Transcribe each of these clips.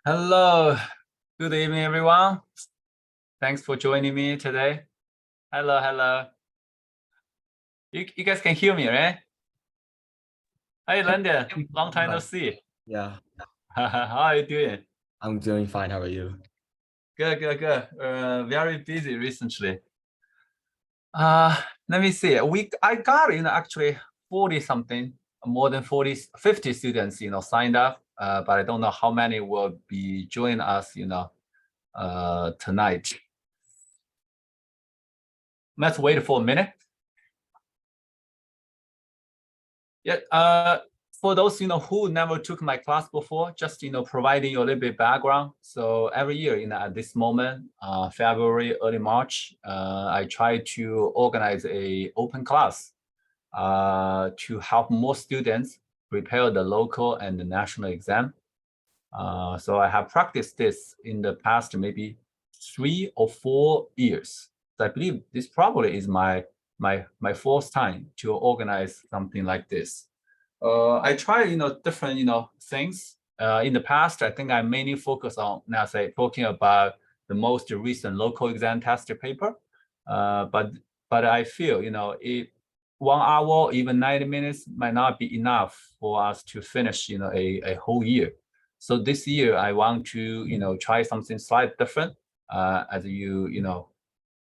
Hello, good evening, everyone. Thanks for joining me today. Hello. You guys can hear me, right? Hey, London, long time no see. Yeah. How are you doing? I'm doing fine. How are you? Good. Very busy recently. Let me see. I got actually 40 something, more than 50 students signed up. But I don't know how many will be joining us tonight. Let's wait for a minute. Yeah. For those who never took my class before, just providing you a little bit background. So every year at this moment, February, early March, I try to organize a open class to help more students prepare the local and the national exam. So I have practiced this in the past maybe 3 or 4 years. So I believe this probably is my fourth time to organize something like this. I try different things. In the past, I think I mainly focus on talking about the most recent local exam test paper. But I feel if 1 hour or even 90 minutes might not be enough for us to finish a whole year. So this year I want to try something slightly different. As you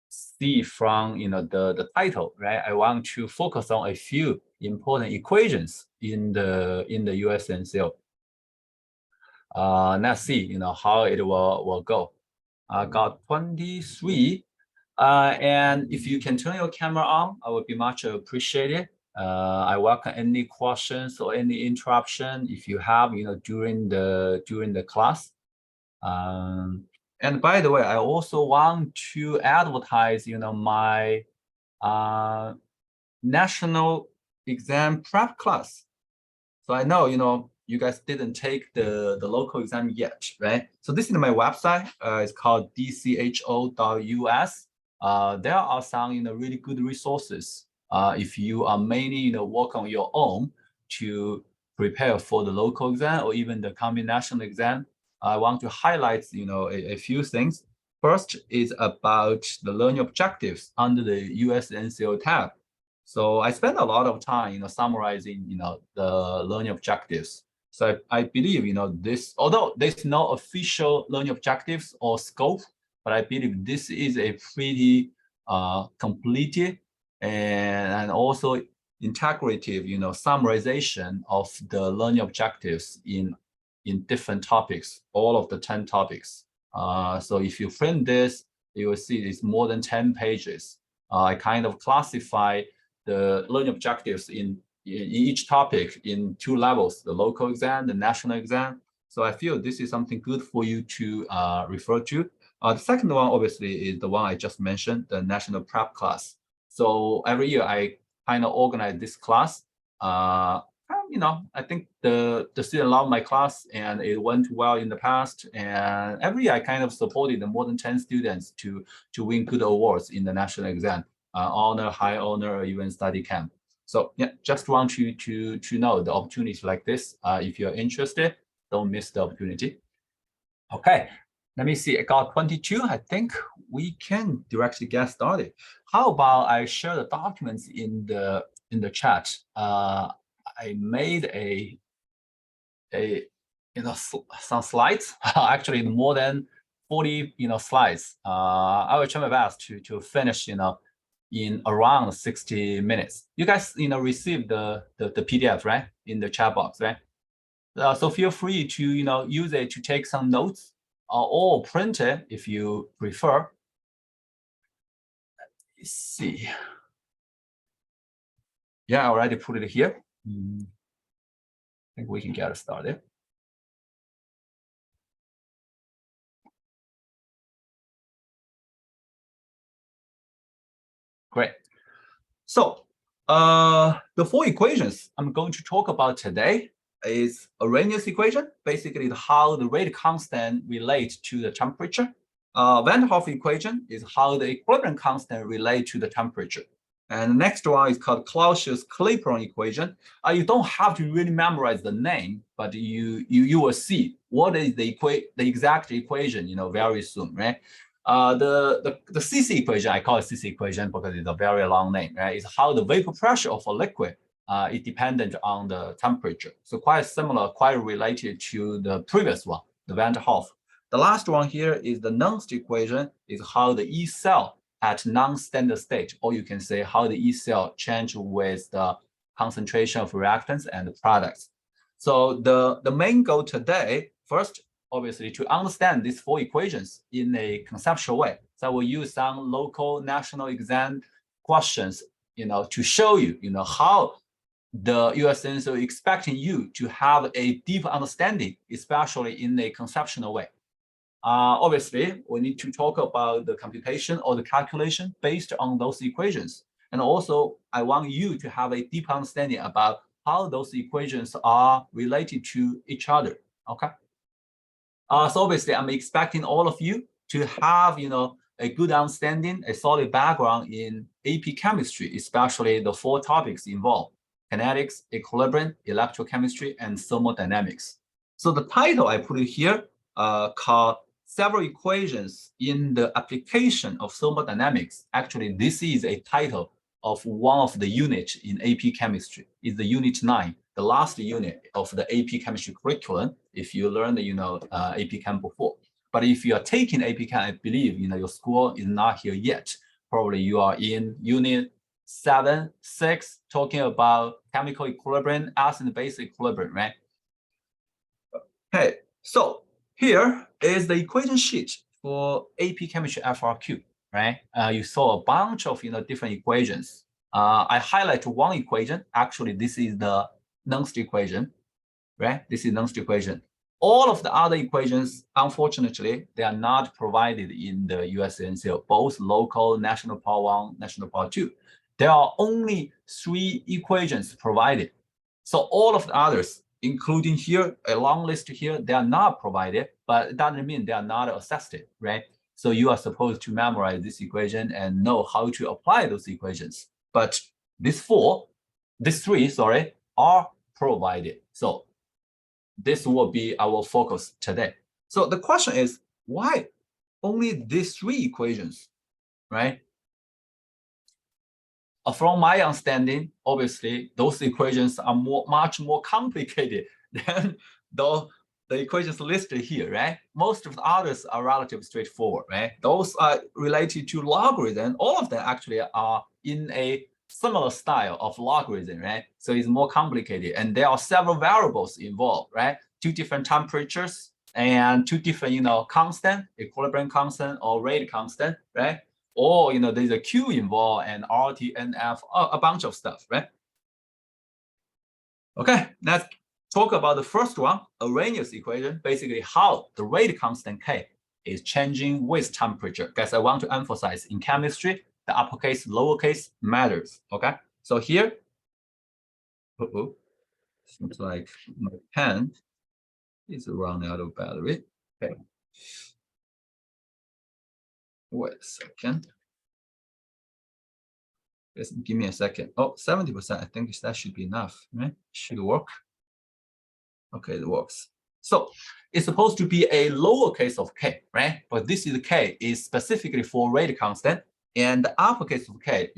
see from the title, right? I want to focus on a few important equations in the USNCO. Let's see how it will go. I got 23. And if you can turn your camera on, I would be much appreciated. I welcome any questions or any interruption if you have during the class. And by the way, I also want to advertise my national exam prep class. So I know you guys didn't take the local exam yet, right? So this is my website. It's called dcho.us. There are some really good resources if you are mainly work on your own to prepare for the local exam or even the coming national exam. I want to highlight a few things. First is about the learning objectives under the USNCO tab. So I spend a lot of time summarizing the learning objectives. So I believe this, although there's no official learning objectives or scope, but I believe this is a pretty completed and also integrative summarization of the learning objectives in different topics, all of the 10 topics. So if you print this, you will see it's more than 10 pages. I kind of classify the learning objectives in each topic in 2 levels, the local exam, the national exam. So I feel this is something good for you to refer to. The second one, obviously, is the one I just mentioned, the national prep class. So every year I kind of organize this class. I think the student loved my class and it went well in the past. And every year I kind of supported more than 10 students to win good awards in the national exam, honor, high honor, or even study camp. So yeah, just want you to know the opportunities like this. If you're interested, don't miss the opportunity. Okay, let me see. I got 22. I think we can directly get started. How about I share the documents in the chat? I made some slides. Actually, more than 40 slides. I will try my best to finish in around 60 minutes. You guys receive the PDF, right, in the chat box, right? So feel free to use it to take some notes or print it if you prefer. Let's see. Yeah, I already put it here. I think we can get started. Great. So the 4 equations I'm going to talk about today is Arrhenius equation, basically how the rate constant relates to the temperature. Van Hoff equation is how the equilibrium constant relate to the temperature. And the next one is called Clausius-Clapeyron equation. You don't have to really memorize the name, but you will see what is the exact equation, very soon, right? The CC equation, I call it CC equation because it's a very long name, right? Is how the vapor pressure of a liquid is dependent on the temperature. So quite similar, quite related to the previous one, the Van Hoff. The last one here is the Nernst equation, is how the E cell at non-standard state, or you can say how the E cell change with the concentration of reactants and the products. So the main goal today, first, obviously, to understand these four equations in a conceptual way. So we'll use some local national exam questions, to show you, how the USNCO is expecting you to have a deep understanding, especially in a conceptual way. Obviously, we need to talk about the computation or the calculation based on those equations. And also, I want you to have a deep understanding about how those equations are related to each other, okay? So obviously, I'm expecting all of you to have, a good understanding, a solid background in AP chemistry, especially the four topics involved: kinetics, equilibrium, electrochemistry, and thermodynamics. So the title I put it here called Several Equations in the Application of Thermodynamics. Actually, this is a title of one of the units in AP chemistry. It's the unit 9, the last unit of the AP chemistry curriculum, if you learned, AP chem before. But if you are taking AP chem, I believe, your school is not here yet. Probably you are in unit 7, 6, talking about chemical equilibrium, acid and base equilibrium, right? Okay, so here is the equation sheet for AP Chemistry FRQ, right? You saw a bunch of different equations. I highlight one equation. Actually, this is the Nernst equation, right? This is Nernst equation. All of the other equations, unfortunately, they are not provided in the USNCO, both local, national power 1, national power 2. There are only 3 equations provided. So all of the others, including here, a long list here, they are not provided, but it doesn't mean they are not assessed, right? So you are supposed to memorize this equation and know how to apply those equations. But these 3, are provided. So this will be our focus today. So the question is, why only these 3 equations, right? From my understanding, obviously, those equations are much more complicated than the equations listed here, right? Most of the others are relatively straightforward, right? Those are related to logarithm. All of them actually are in a similar style of logarithm, right? So it's more complicated, and there are several variables involved, right? 2 different temperatures and 2 different, constant, equilibrium constant or rate constant, right? Or, there's a Q involved and RT, NF, a bunch of stuff, right? Okay, let's talk about the first one, Arrhenius equation, basically how the rate constant K is changing with temperature. Guys, I want to emphasize in chemistry, the uppercase, lowercase matters, okay? So here, seems like my pen is running out of battery. Okay. Wait a second. Just give me a second. Oh, 70%. I think that should be enough, right? Should work. Okay, it works. So it's supposed to be a lowercase of K, right? But this is K is specifically for rate constant, and the uppercase of K,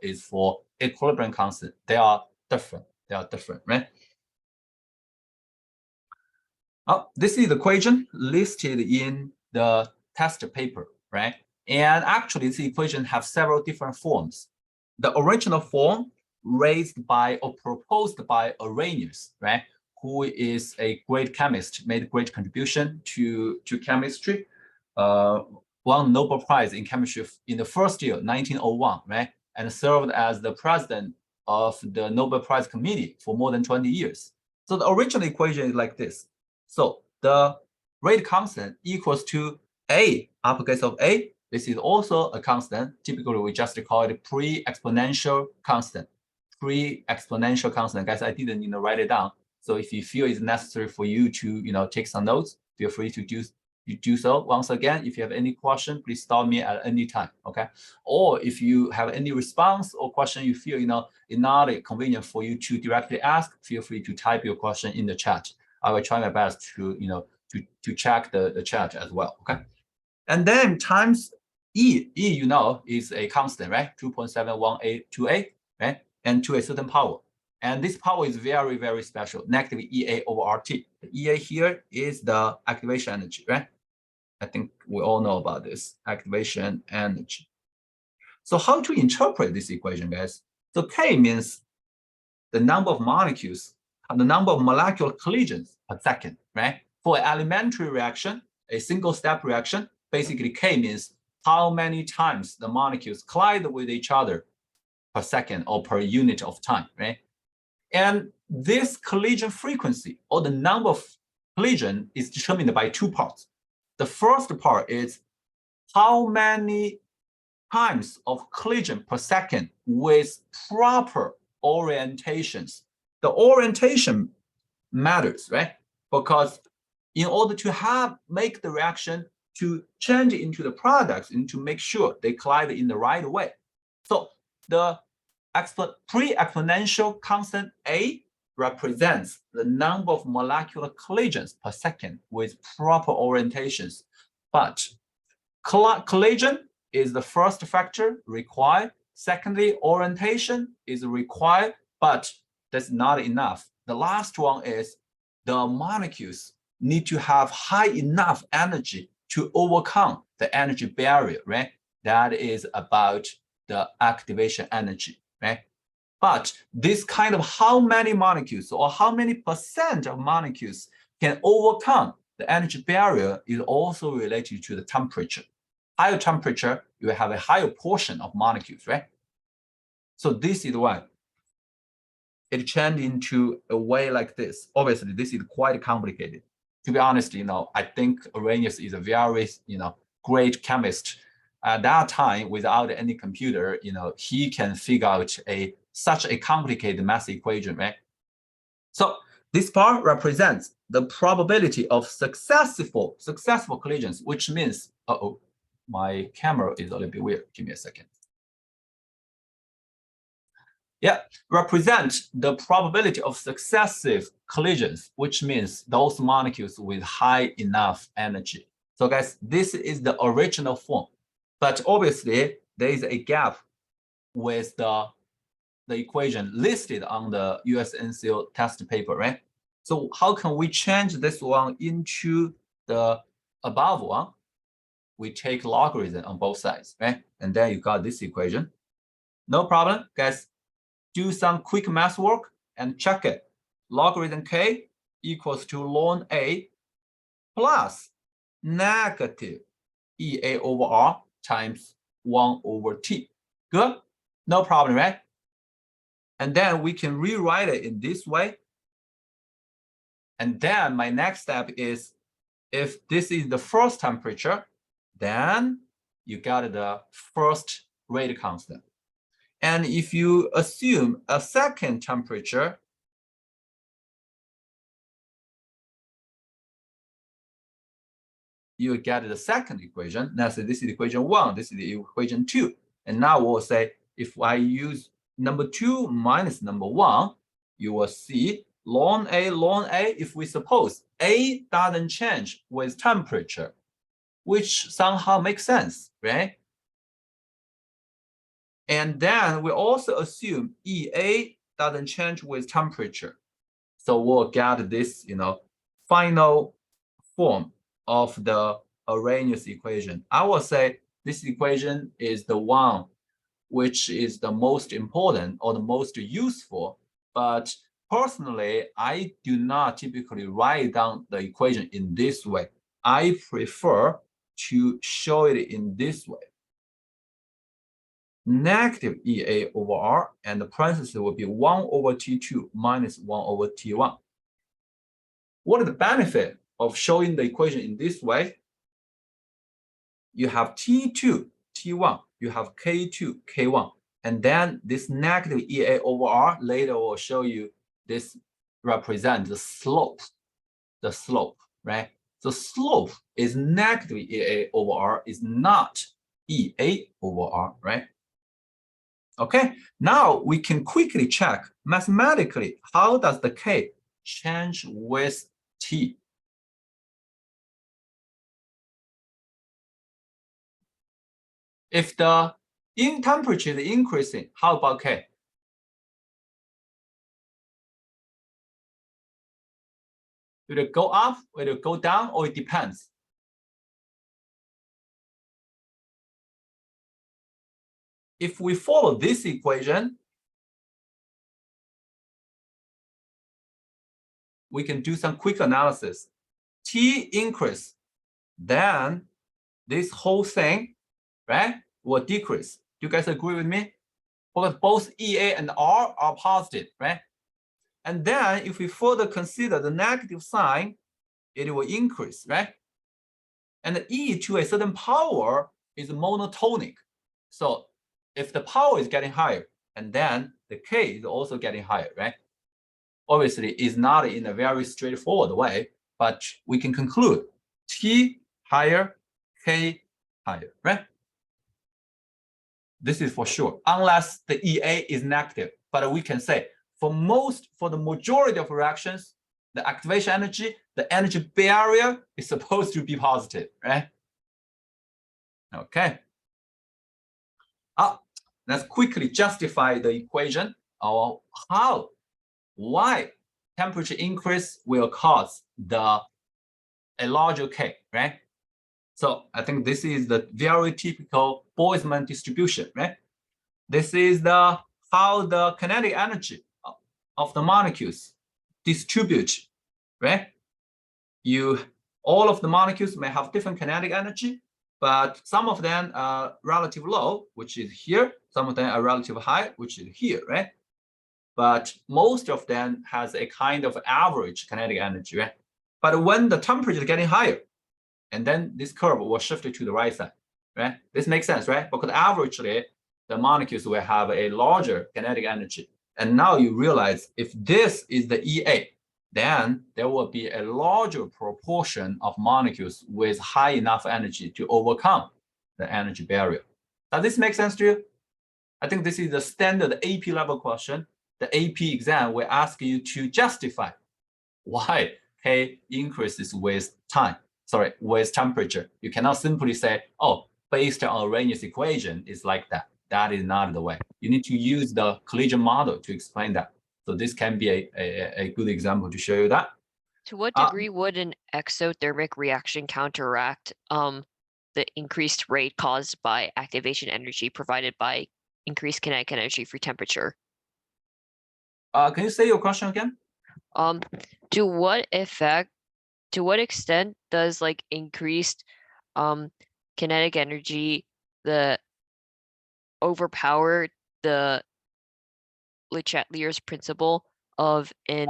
is for equilibrium constant. They are different. Right? This is the equation listed in the test paper, right? And actually, this equation has several different forms. The original form raised by or proposed by Arrhenius, right? Who is a great chemist, made a great contribution to chemistry. Won Nobel Prize in chemistry in the first year, 1901, right? And served as the president of the Nobel Prize Committee for more than 20 years. So the original equation is like this. So the rate constant equals to A, uppercase of A. This is also a constant. Typically, we just call it pre-exponential constant. Pre-exponential constant. Guys, I didn't write it down. So if you feel it's necessary for you to take some notes, feel free to you do so. Once again, if you have any question, please stop me at any time, okay? Or if you have any response or question you feel, it's not convenient for you to directly ask, feel free to type your question in the chat. I will try my best to, to check the chat as well, okay? And then times E, is a constant, right? 2.71828, right? And to a certain power. And this power is very, very special, negative EA over RT. The EA here is the activation energy, right? I think we all know about this, activation energy. So how to interpret this equation, guys? So K means the number of molecules, the number of molecular collisions per second, right? For an elementary reaction, a single-step reaction, basically K means how many times the molecules collide with each other per second or per unit of time, right? And this collision frequency, or the number of collision, is determined by two parts. The first part is how many times of collision per second with proper orientations. The orientation matters, right? Because in order to make the reaction to change into the products and to make sure they collide in the right way. So the pre-exponential constant A represents the number of molecular collisions per second with proper orientations. But collision is the first factor required. Secondly, orientation is required, but that's not enough. The last one is the molecules need to have high enough energy to overcome the energy barrier, right? That is about the activation energy, right? But this kind of how many molecules or how many percent of molecules can overcome the energy barrier is also related to the temperature. Higher temperature, you will have a higher portion of molecules, right? So this is why it changed into a way like this. Obviously, this is quite complicated. To be honest, I think Arrhenius is a very, great chemist. At that time, without any computer, he can figure out such a complicated mass equation, right? So this part represents the probability of successful collisions, which means, my camera is a little bit weird. Give me a second. Yeah, represent the probability of successive collisions, which means those molecules with high enough energy. So guys, this is the original form. But obviously, there is a gap with the equation listed on the USNCO test paper, right? So how can we change this one into the above one? We take logarithm on both sides, right? And then you got this equation. No problem, guys. Do some quick math work and check it. Logarithm K equals to ln A plus negative EA over R times 1 over T. Good? No problem, right? And then we can rewrite it in this way. And then my next step is, if this is the first temperature, then you got the first rate constant. And if you assume a second temperature, you get the second equation. Let's say this is equation 1, this is the equation 2. And now we'll say, if I use number 2 minus number 1, you will see ln A, if we suppose A doesn't change with temperature, which somehow makes sense, right? And then we also assume EA doesn't change with temperature. So we'll get this, final form of the Arrhenius equation. I will say this equation is the one which is the most important or the most useful. But personally, I do not typically write down the equation in this way. I prefer to show it in this way. Negative EA over R, and the parenthesis will be 1 over T2 minus 1 over T1. What is the benefit of showing the equation in this way? You have T2, T1, you have K2, K1, and then this negative EA over R, later will show you this represents the slope, right? So slope is negative EA over R, is not EA over R, right? Okay, now we can quickly check mathematically, how does the K change with T? If the temperature is increasing, how about K? Will it go up, will it go down, or it depends? If we follow this equation, we can do some quick analysis. T increase, then this whole thing, right, will decrease. Do you guys agree with me? Because both EA and R are positive, right? And then if we further consider the negative sign, it will increase, right? And the E to a certain power is monotonic. So if the power is getting higher, and then the K is also getting higher, right? Obviously, it's not in a very straightforward way, but we can conclude T higher, K higher, right? This is for sure, unless the EA is negative. But we can say for the majority of reactions, the activation energy, the energy barrier is supposed to be positive, right? Okay. Let's quickly justify the equation or why temperature increase will cause a larger K, right? So I think this is the very typical Boltzmann distribution, right? This is how the kinetic energy of the molecules distribute, right? All of the molecules may have different kinetic energy, but some of them are relatively low, which is here. Some of them are relatively high, which is here, right? But most of them has a kind of average kinetic energy, right? But when the temperature is getting higher, and then this curve will shift to the right side, right? This makes sense, right? Because averagely, the molecules will have a larger kinetic energy. And now you realize if this is the EA, then there will be a larger proportion of molecules with high enough energy to overcome the energy barrier. Does this make sense to you? I think this is the standard AP level question. The AP exam will ask you to justify why K increases with time. With temperature. You cannot simply say, oh, based on Arrhenius equation, it's like that. That is not the way. You need to use the collision model to explain that. So this can be a good example to show you that. To what degree would an exothermic reaction counteract the increased rate caused by activation energy provided by increased kinetic energy for temperature? Can you say your question again? To what extent does like increased kinetic energy overpower the Le Chatelier's principle of an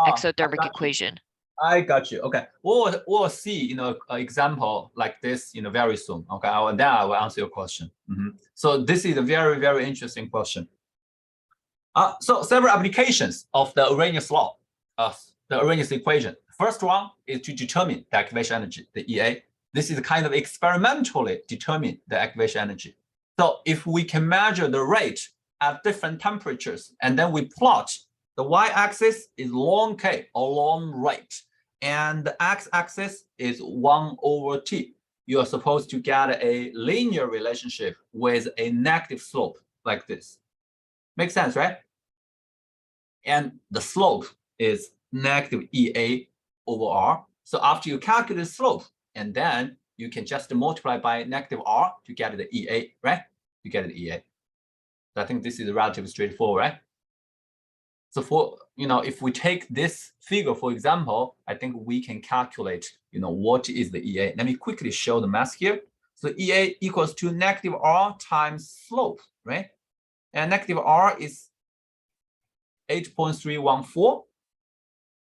exothermic equation? I got you. Okay, we'll see an example like this very soon. Okay, then I will answer your question. So this is a very, very interesting question. So several applications of the Arrhenius law, the Arrhenius equation. First one is to determine the activation energy, the EA. This is kind of experimentally determine the activation energy. So if we can measure the rate at different temperatures, and then we plot the y-axis is ln K or ln rate, and the x-axis is 1 over T. You are supposed to get a linear relationship with a negative slope like this. Makes sense, right? And the slope is negative EA over R. So after you calculate the slope, and then you can just multiply by negative R to get the EA, right? You get the EA. So I think this is relatively straightforward, right? So for, if we take this figure, for example, I think we can calculate, what is the EA. Let me quickly show the math here. So EA equals to negative R times slope, right? And negative R is 8.314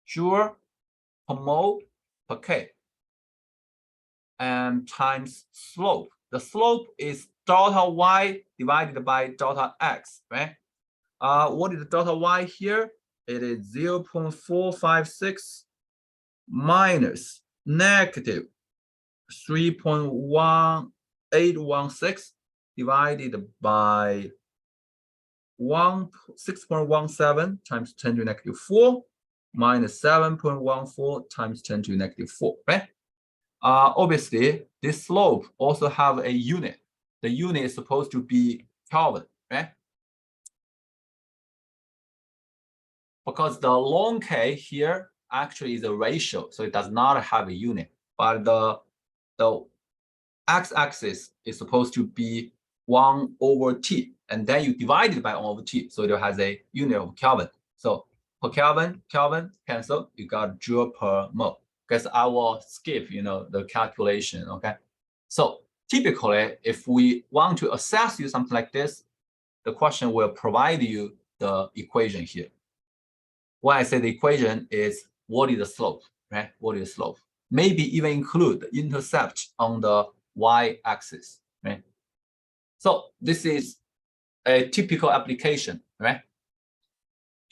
joule per mole per K. And times slope. The slope is delta Y divided by delta X, right? What is the delta Y here? It is 0.456 minus negative 3.1816 divided by 6.17 times 10 to the negative 4 minus 7.14 times 10 to the negative 4, right? Obviously, this slope also have a unit. The unit is supposed to be Kelvin, right? Because the ln K here actually is a ratio, so it does not have a unit. But the x-axis is supposed to be 1 over t, and then you divide it by 1 over t, so it has a unit of Kelvin. So per Kelvin, Kelvin cancel, you got joule per mole. Because I will skip, the calculation. Okay. So typically, if we want to assess you something like this, the question will provide you the equation here. When I say the equation is what is the slope, right? What is the slope? Maybe even include the intercept on the y-axis, right? So this is a typical application, right?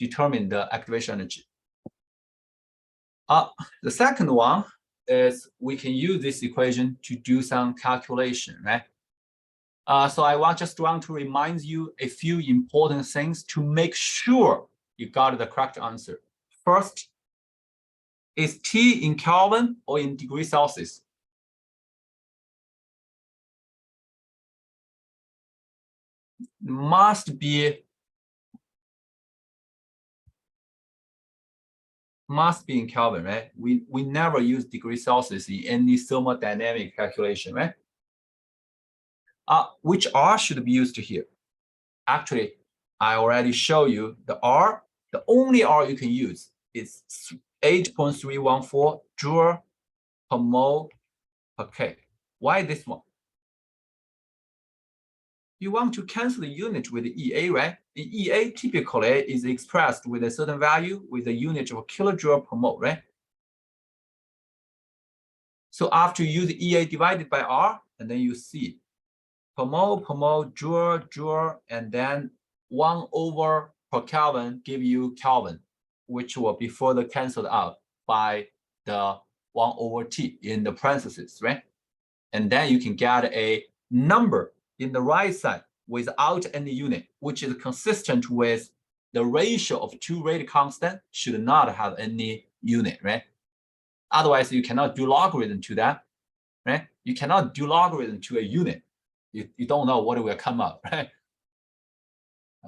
Determine the activation energy. The second one is we can use this equation to do some calculation, right? So I just want to remind you a few important things to make sure you got the correct answer. First, is T in Kelvin or in degrees Celsius? Must be in Kelvin, right? We never use degrees Celsius in any thermodynamic calculation, right? Which R should be used here? Actually, I already show you the R. The only R you can use is 8.314 joule per mole per K. Why this one? You want to cancel the unit with the EA, right? The EA typically is expressed with a certain value with a unit of kilojoule per mole, right? So after you use EA divided by R, and then you see per mole, joule, and then 1 over per Kelvin give you Kelvin, which will be further canceled out by the 1 over T in the parentheses, right? And then you can get a number in the right side without any unit, which is consistent with the ratio of two rate constant should not have any unit, right? Otherwise, you cannot do logarithm to that, right? You cannot do logarithm to a unit. You don't know what will come up, right?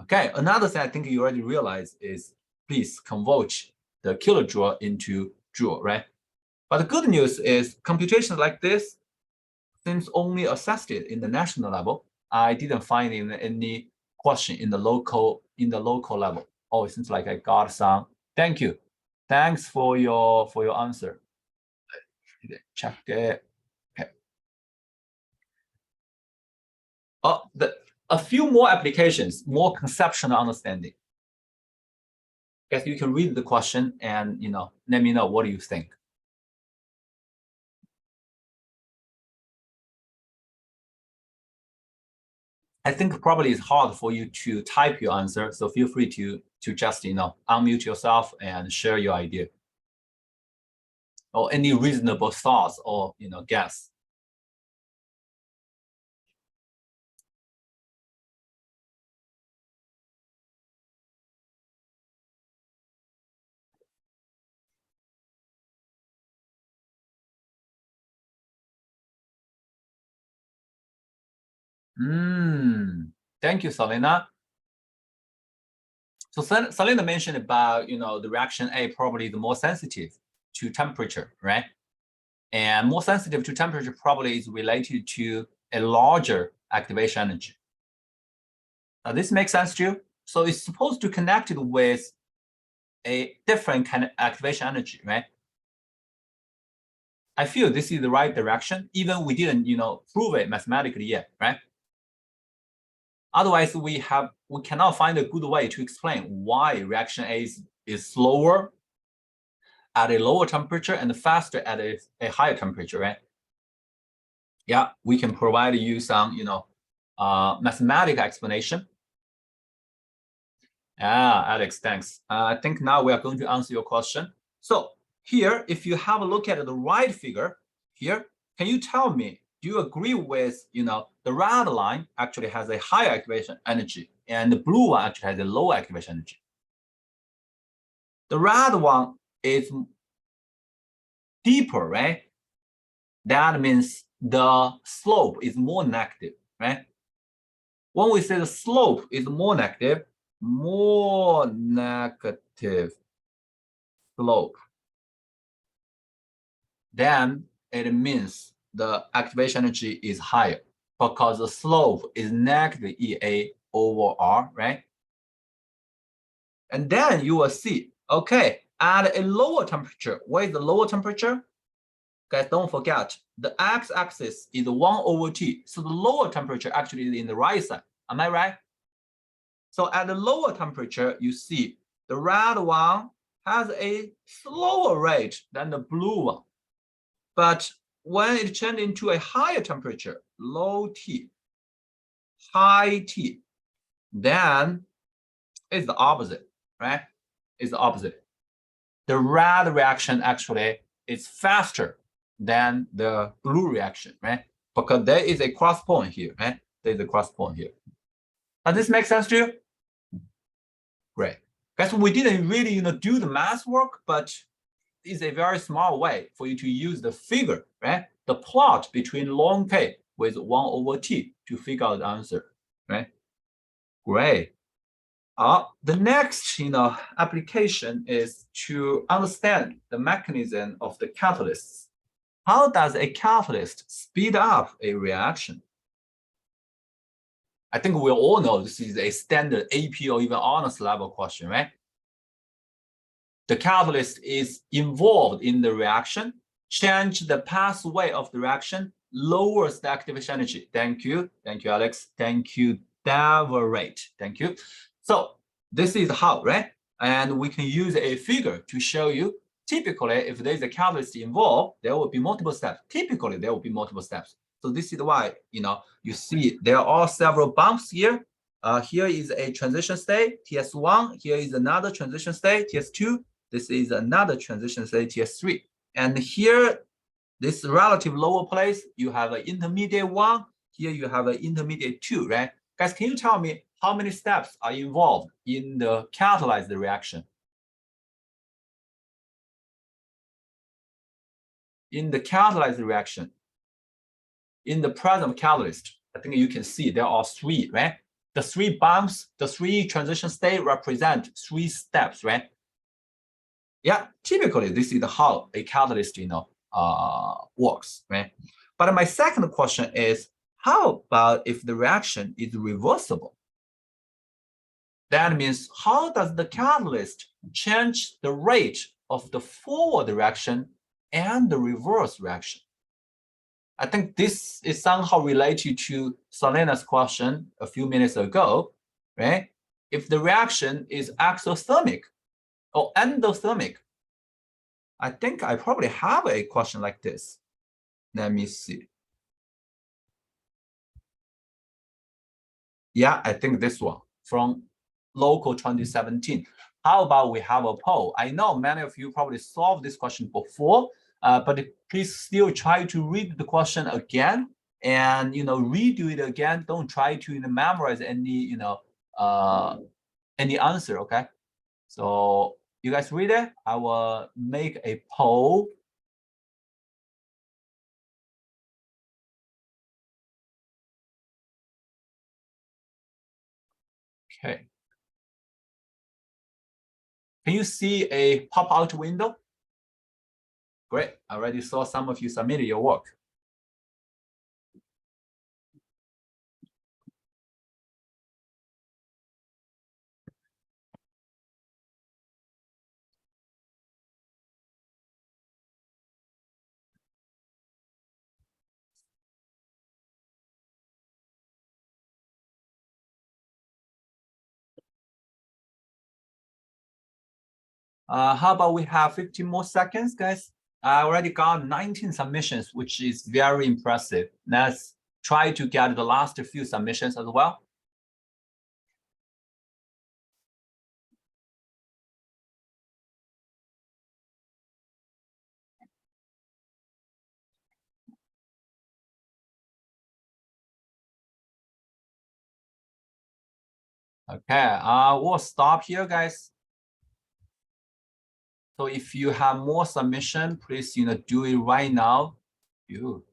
Okay, another thing I think you already realized is please convert the kilojoule into joule, right? But the good news is computations like this seems only assessed in the national level. I didn't find in any question in the local level. Oh, it seems like I got some. Thank you. Thanks for your answer. Check it. Okay. A few more applications, more conceptual understanding. Guess you can read the question and let me know what do you think. I think probably it's hard for you to type your answer, so feel free to just unmute yourself and share your idea or any reasonable thoughts or guess. Thank you, Selena. So Selena mentioned about the reaction A probably the more sensitive to temperature, right? And more sensitive to temperature probably is related to a larger activation energy. Now this makes sense to you. So it's supposed to connect it with a different kind of activation energy, right? I feel this is the right direction, even we didn't prove it mathematically yet, right? Otherwise, we cannot find a good way to explain why reaction A is slower at a lower temperature and faster at a higher temperature, right? Yeah, we can provide you some, mathematical explanation. Alex, thanks. I think now we are going to answer your question. So here, if you have a look at the right figure here, can you tell me, do you agree with, the red line actually has a higher activation energy and the blue one actually has a lower activation energy? The red one is deeper, right? That means the slope is more negative, right? When we say the slope is more negative slope, then it means the activation energy is higher because the slope is negative EA over R, right? And then you will see, okay, at a lower temperature, what is the lower temperature? Guys, don't forget, the x-axis is 1 over T. So the lower temperature actually is in the right side. Am I right? So at the lower temperature, you see the red one has a slower rate than the blue one. But when it changes into a higher temperature, low T, high T, then it's the opposite, right? It's the opposite. The red reaction actually is faster than the blue reaction, right? Because there is a cross point here, right? There is a cross point here. Does this make sense to you? Great. Guys, we didn't really, do the math work, but it's a very small way for you to use the figure, right? The plot between ln K with 1 over T to figure out the answer, right? Great. The next, application is to understand the mechanism of the catalysts. How does a catalyst speed up a reaction? I think we all know this is a standard AP or even honors level question, right? The catalyst is involved in the reaction, change the pathway of the reaction, lowers the activation energy. Thank you. Thank you, Alex. Thank you, Davorate. Thank you. So this is how, right? And we can use a figure to show you, typically, if there's a catalyst involved, there will be multiple steps. Typically, there will be multiple steps. So this is why, you see there are several bumps here. Here is a transition state, TS1. Here is another transition state, TS2. This is another transition state, TS3. And here, this relative lower place, you have an intermediate one. Here you have an intermediate 2, right? Guys, can you tell me how many steps are involved in the catalyzed reaction? In the catalyzed reaction, in the present catalyst, I think you can see there are 3, right? The 3 bumps, the 3 transition states represent 3 steps, right? Yeah, typically this is how a catalyst, works, right? But my second question is, how about if the reaction is reversible? That means, how does the catalyst change the rate of the forward reaction and the reverse reaction? I think this is somehow related to Selena's question a few minutes ago, right? If the reaction is exothermic or endothermic, I think I probably have a question like this. Let me see. Yeah, I think this one from Local 2017. How about we have a poll? I know many of you probably solved this question before, but please still try to read the question again and redo it again. Don't try to memorize any any answer. Okay, so you guys read it. I will make a poll. Okay. Can you see a pop-out window? Great. I already saw some of you submitted your work. How about we have 15 more seconds, guys? I already got 19 submissions, which is very impressive. Let's try to get the last few submissions as well. Okay, we'll stop here, guys. So if you have more submission, please, do it right now. You.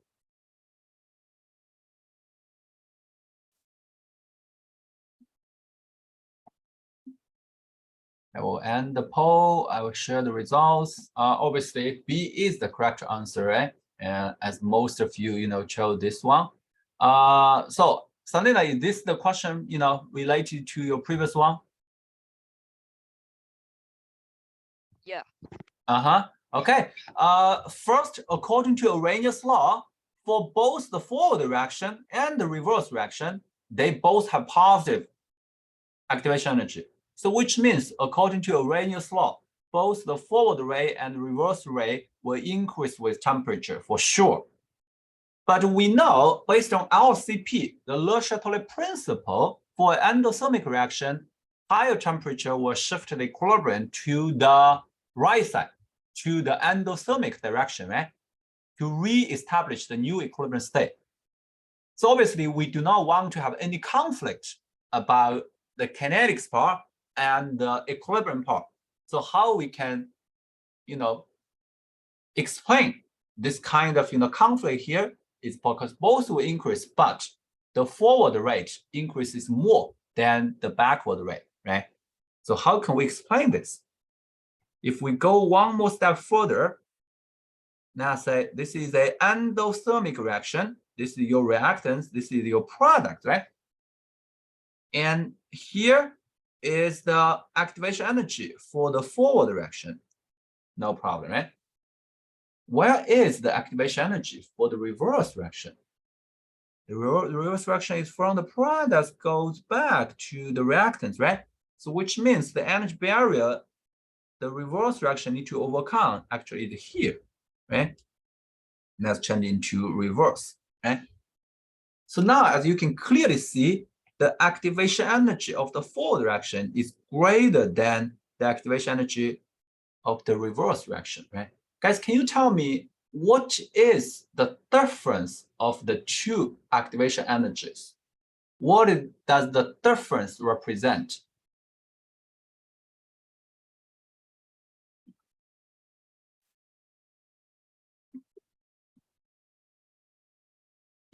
I will end the poll. I will share the results. Obviously, B is the correct answer, right? And as most of you, chose this one. So something like this, the question, related to your previous one. Yeah. Okay. First, according to Arrhenius law, for both the forward reaction and the reverse reaction, they both have positive activation energy. So which means, according to Arrhenius law, both the forward rate and reverse rate will increase with temperature for sure. But we know, based on LCP, the Le Chatelier principle, for an endothermic reaction, higher temperature will shift the equilibrium to the right side, to the endothermic direction, right? To re-establish the new equilibrium state. So obviously, we do not want to have any conflict about the kinetics part and the equilibrium part. So how we can, explain this kind of, conflict here is because both will increase, but the forward rate increases more than the backward rate, right? So how can we explain this? If we go one more step further, now say this is an endothermic reaction. This is your reactants. This is your product, right? And here is the activation energy for the forward reaction. No problem, right? Where is the activation energy for the reverse reaction? The reverse reaction is from the product goes back to the reactants, right? So which means the energy barrier, the reverse reaction need to overcome actually is here, right? Let's change into reverse, right? So now, as you can clearly see, the activation energy of the forward reaction is greater than the activation energy of the reverse reaction, right? Guys, can you tell me what is the difference of the two activation energies? What does the difference represent?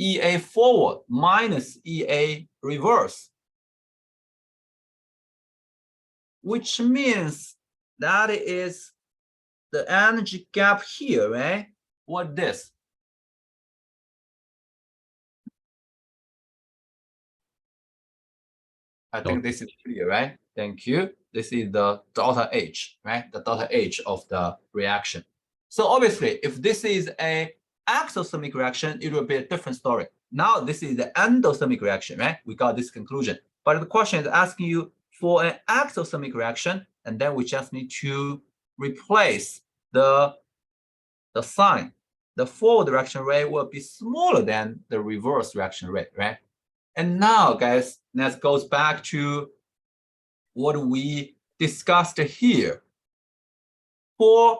EA forward minus EA reverse, which means that is the energy gap here, right? What this? I think this is clear, right? Thank you. This is the delta H, right? The delta H of the reaction. So obviously, if this is a exothermic reaction, it will be a different story. Now this is the endothermic reaction, right? We got this conclusion. But the question is asking you for an exothermic reaction, and then we just need to replace the sign. The forward reaction rate will be smaller than the reverse reaction rate, right? And now, guys, that goes back to what we discussed here. For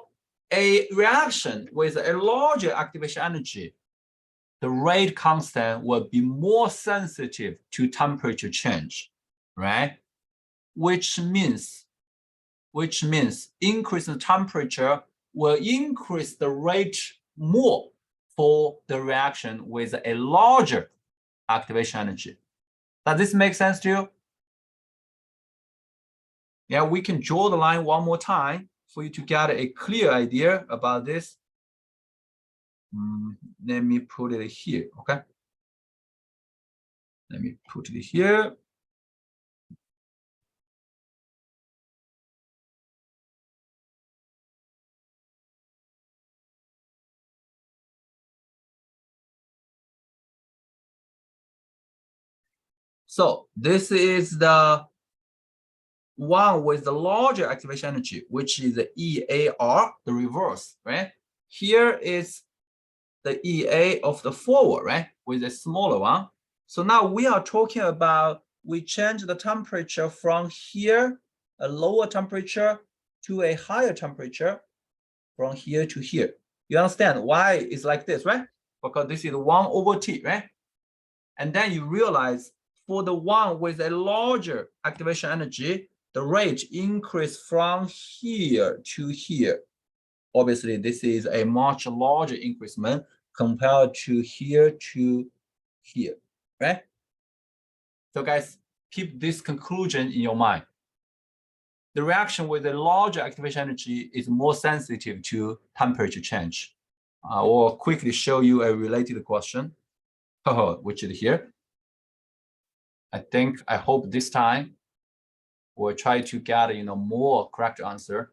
a reaction with a larger activation energy, the rate constant will be more sensitive to temperature change, right? Which means increasing temperature will increase the rate more for the reaction with a larger activation energy. Does this make sense to you? Yeah, we can draw the line one more time for you to get a clear idea about this. Let me put it here, okay? Let me put it here. So this is the one with the larger activation energy, which is the EAR, the reverse, right? Here is the EA of the forward, right? With a smaller one. So now we are talking about, we change the temperature from here, a lower temperature, to a higher temperature from here to here. You understand why it's like this, right? Because this is 1/T, right? And then you realize for the one with a larger activation energy, the rate increase from here to here. Obviously, this is a much larger increment compared to here to here, right? So guys, keep this conclusion in your mind. The reaction with a larger activation energy is more sensitive to temperature change. I will quickly show you a related question, which is here. I hope this time we'll try to get more correct answer.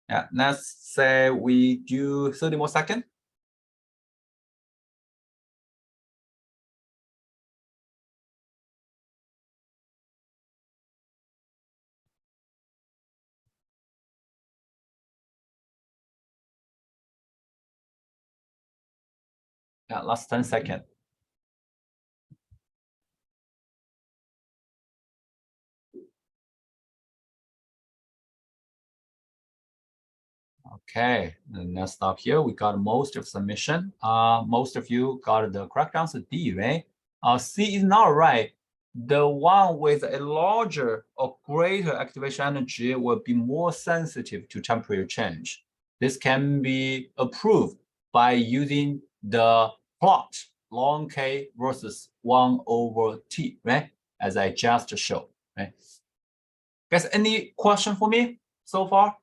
Yeah, let's say we do 30 more seconds. Yeah, last 10 seconds. Okay, and let's stop here. We got most of submission. Most of you got the correct answer D, right? C is not right. The one with a larger or greater activation energy will be more sensitive to temperature change. This can be approved by using the plot ln K versus 1/T, right? As I just showed, right? Guys, any question for me so far?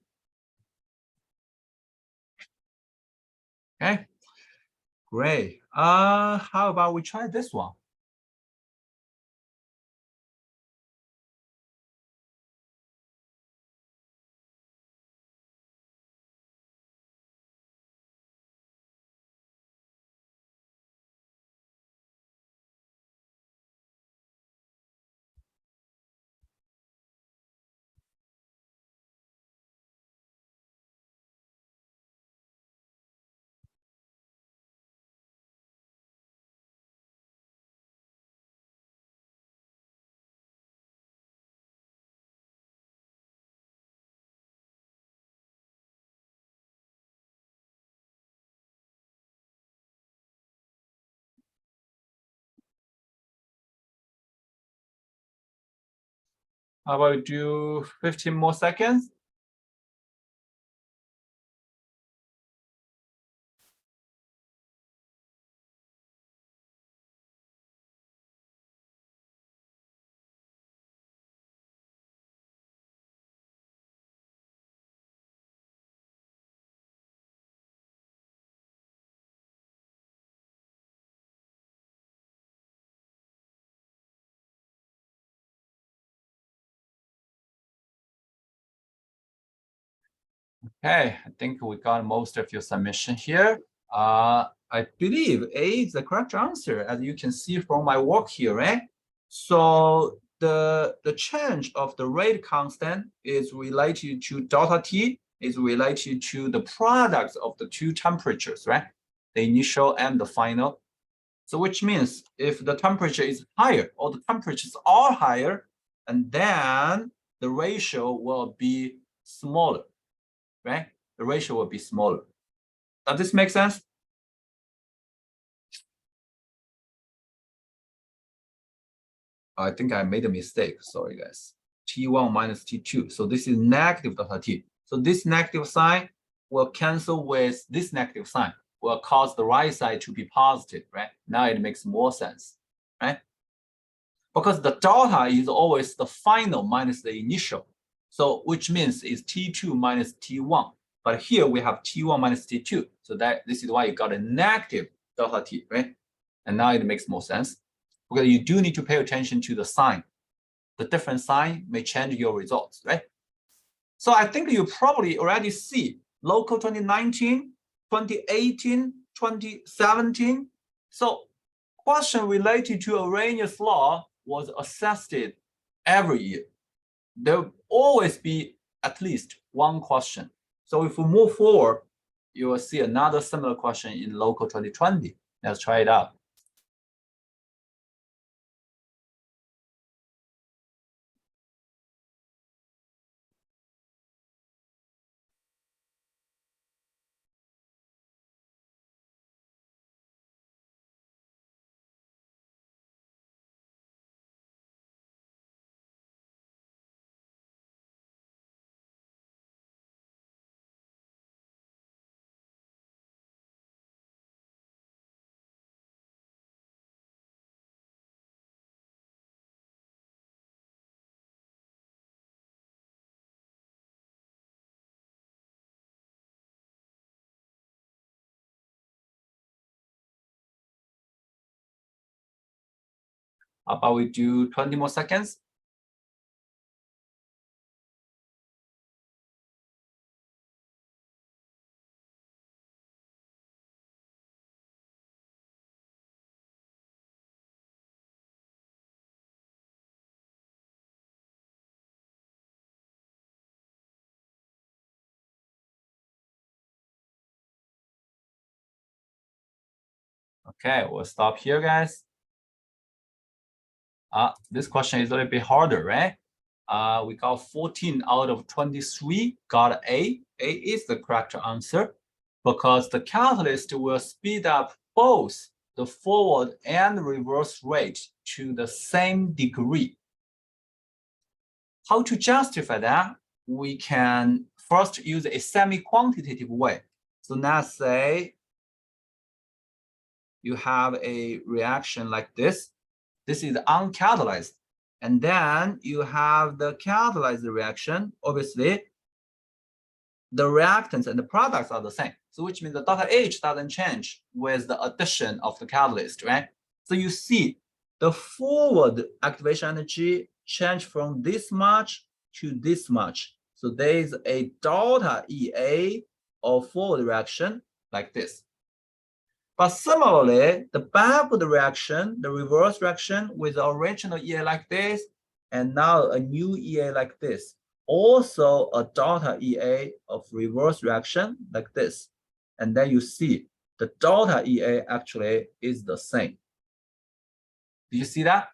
Okay, great. How about we try this one? How about we do 15 more seconds? Okay, I think we got most of your submission here. I believe A is the correct answer, as you can see from my work here, right? So the change of the rate constant is related to delta T, is related to the products of the two temperatures, right? The initial and the final. So which means if the temperature is higher or the temperatures are higher, and then the ratio will be smaller, right? The ratio will be smaller. Does this make sense? I think I made a mistake. Sorry, guys. T1 minus T2. So this is negative delta T. So this negative sign will cancel with this negative sign, will cause the right side to be positive, right? Now it makes more sense, right? Because the delta is always the final minus the initial. So which means it's T2 minus T1. But here we have T1 minus T2. So that this is why you got a negative delta T, right? And now it makes more sense. Because you do need to pay attention to the sign. The different sign may change your results, right? So I think you probably already see local 2019, 2018, 2017. So question related to Arrhenius law was assessed every year. There will always be at least one question. So if we move forward, you will see another similar question in local 2020. Let's try it out. How about we do 20 more seconds? Okay, we'll stop here, guys. This question is a little bit harder, right? We got 14 out of 23, got A. A is the correct answer because the catalyst will speed up both the forward and reverse rate to the same degree. How to justify that? We can first use a semi-quantitative way. So now say you have a reaction like this. This is uncatalyzed. And then you have the catalyzed reaction. Obviously, the reactants and the products are the same. So which means the delta H doesn't change with the addition of the catalyst, right? So you see the forward activation energy change from this much to this much. So there is a delta EA of forward reaction like this. But similarly, the backward reaction, the reverse reaction with the original EA like this, and now a new EA like this, also a delta EA of reverse reaction like this. And then you see the delta EA actually is the same. Do you see that?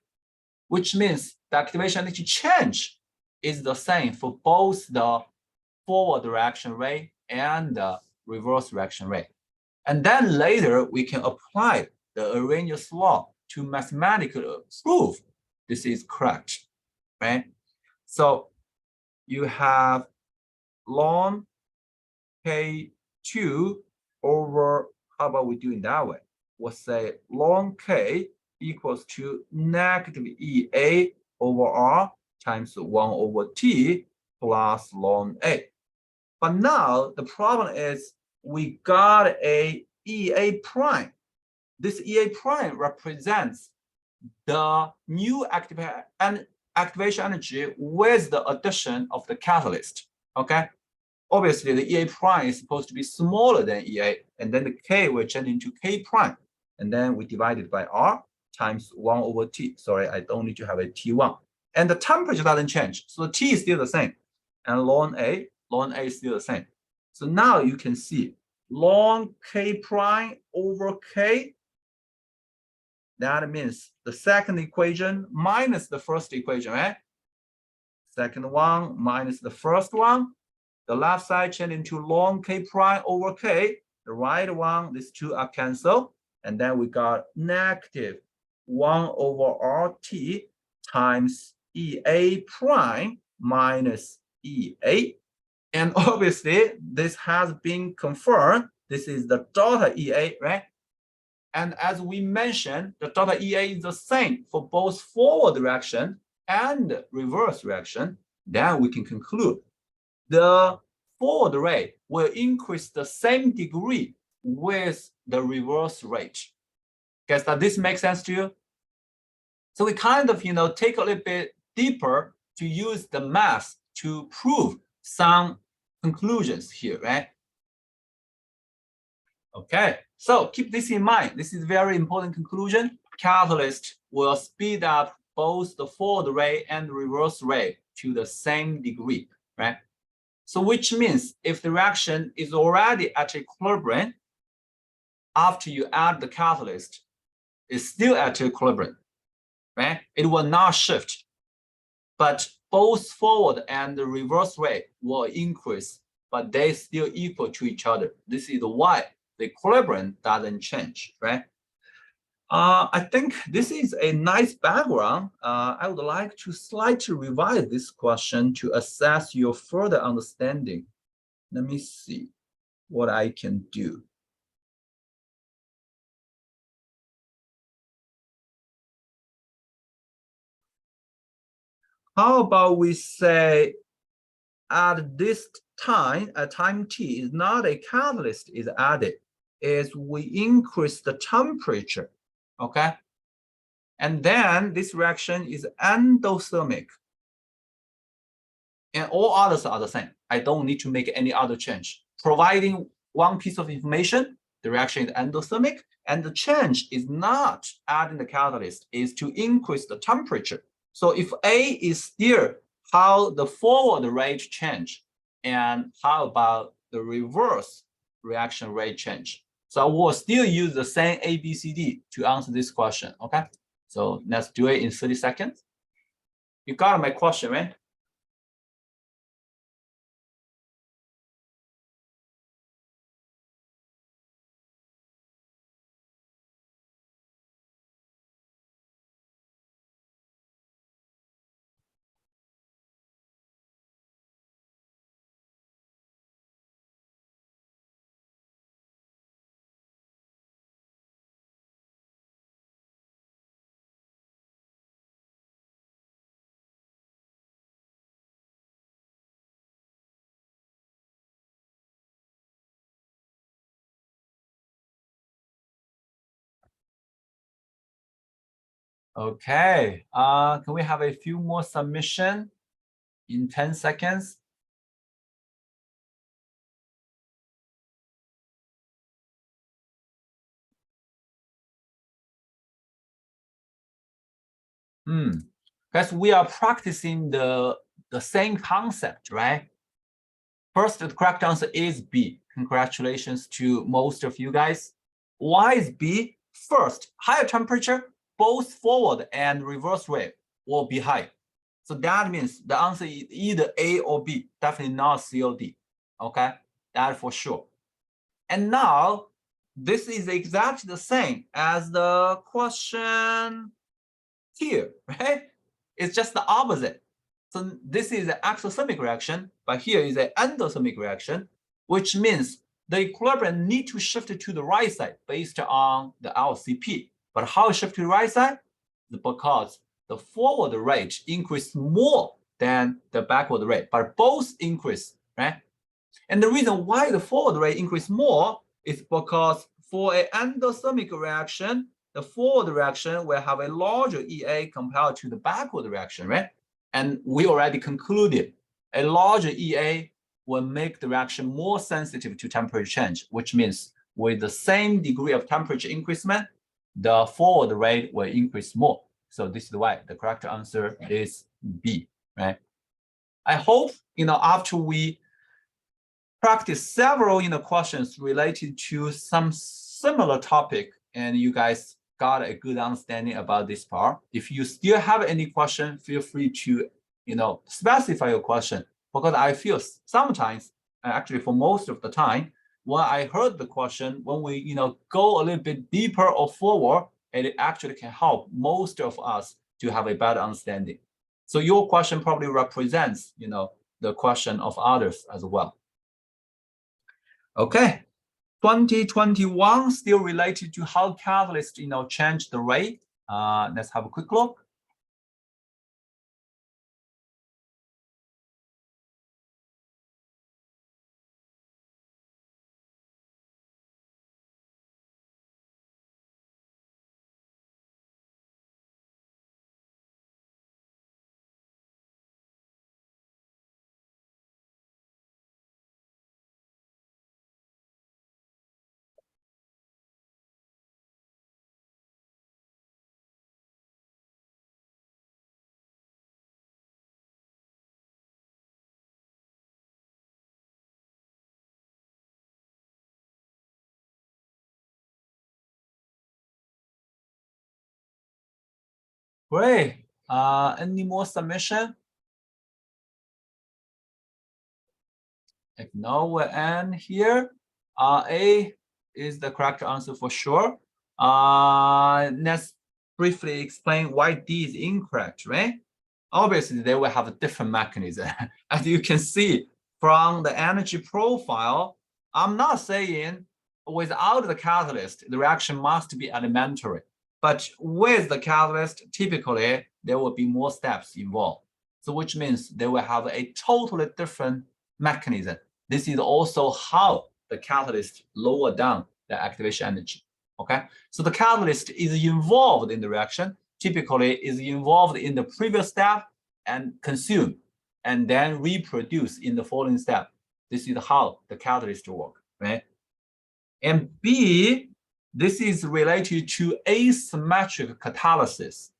Which means the activation energy change is the same for both the forward reaction rate and the reverse reaction rate. And then later we can apply the Arrhenius law to mathematically prove this is correct, right? So you have ln K2 over, how about we do it that way? We'll say ln K equals to negative EA over R times 1 over T plus ln A. But now the problem is we got a EA prime. This EA prime represents the new activation energy with the addition of the catalyst, okay? Obviously, the EA prime is supposed to be smaller than EA, and then the K will change into K prime. And then we divide it by R times 1 over T. Sorry, I don't need to have a T1. And the temperature doesn't change, so the T is still the same. And ln A is still the same. So now you can see ln K prime over K. That means the second equation minus the first equation, right? Second one minus the first one. The left side change into ln K prime over K. The right one, these two are canceled. And then we got negative 1 over RT times EA prime minus EA. And obviously, this has been confirmed. This is the delta EA, right? And as we mentioned, the delta EA is the same for both forward reaction and reverse reaction. Then we can conclude the forward rate will increase the same degree with the reverse rate. Guess that this makes sense to you? So we kind of, take a little bit deeper to use the math to prove some conclusions here, right? Okay, so keep this in mind. This is a very important conclusion. Catalyst will speed up both the forward rate and reverse rate to the same degree, right? So which means if the reaction is already at equilibrium, after you add the catalyst, it's still at equilibrium, right? It will not shift, but both forward and the reverse rate will increase, but they still equal to each other. This is why the equilibrium doesn't change, right? I think this is a nice background. I would like to slightly revise this question to assess your further understanding. Let me see what I can do. How about we say at this time, at time t, is not a catalyst is added, is we increase the temperature, okay? And then this reaction is endothermic. And all others are the same. I don't need to make any other change. Providing one piece of information, the reaction is endothermic, and the change is not adding the catalyst, is to increase the temperature. So if A is still how the forward rate change, and how about the reverse reaction rate change? So I will still use the same A, B, C, D to answer this question, okay? So let's do it in 30 seconds. You got my question, right? Okay, can we have a few more submission in 10 seconds? Because we are practicing the same concept, right? First, the correct answer is B. Congratulations to most of you guys. Why is B? First, higher temperature, both forward and reverse rate will be high. So that means the answer is either A or B, definitely not C or D. Okay, that for sure. And now, this is exactly the same as the question here, right? It's just the opposite. So this is an exothermic reaction, but here is an endothermic reaction, which means the equilibrium need to shift to the right side based on the LCP. But how shift to the right side? Because the forward rate increased more than the backward rate, but both increase, right? And the reason why the forward rate increase more is because for an endothermic reaction, the forward reaction will have a larger EA compared to the backward reaction, right? And we already concluded a larger EA will make the reaction more sensitive to temperature change, which means with the same degree of temperature increasement, the forward rate will increase more. So this is why the correct answer is B, right? I hope, after we practice several questions related to some similar topic, and you guys got a good understanding about this part. If you still have any question, feel free to specify your question, because I feel sometimes, actually for most of the time, when I heard the question, when we go a little bit deeper or forward, it actually can help most of us to have a better understanding. So your question probably represents the question of others as well. Okay, 2021 still related to how catalysts change the rate. Let's have a quick look. Great. Any more submission? If no, we'll end here. A is the correct answer for sure. Let's briefly explain why D is incorrect, right? Obviously, they will have a different mechanism. As you can see from the energy profile, I'm not saying without the catalyst, the reaction must be elementary. But with the catalyst, typically, there will be more steps involved. So which means they will have a totally different mechanism. This is also how the catalyst lower down the activation energy. Okay, so the catalyst is involved in the reaction. typically is involved in the previous step and consume, and then reproduce in the following step. This is how the catalyst work, right? And B, this is related to asymmetric catalysis.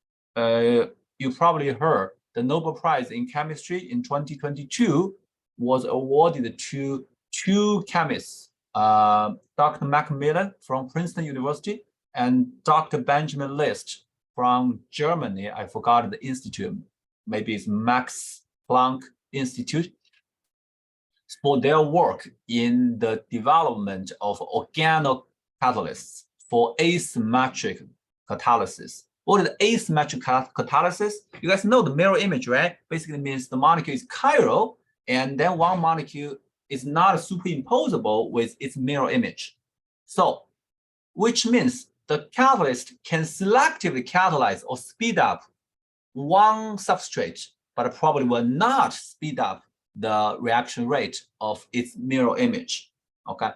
You probably heard the Nobel Prize in Chemistry in 2022 was awarded to two chemists, Dr. Macmillan from Princeton University and Dr. Benjamin List from Germany. I forgot the institute. Maybe it's Max Planck Institute, for their work in the development of organocatalysts for asymmetric catalysis. What is asymmetric catalysis? You guys know the mirror image, right? Basically means the molecule is chiral, and then one molecule is not superimposable with its mirror image. So, which means the catalyst can selectively catalyze or speed up one substrate, but probably will not speed up the reaction rate of its mirror image. Okay.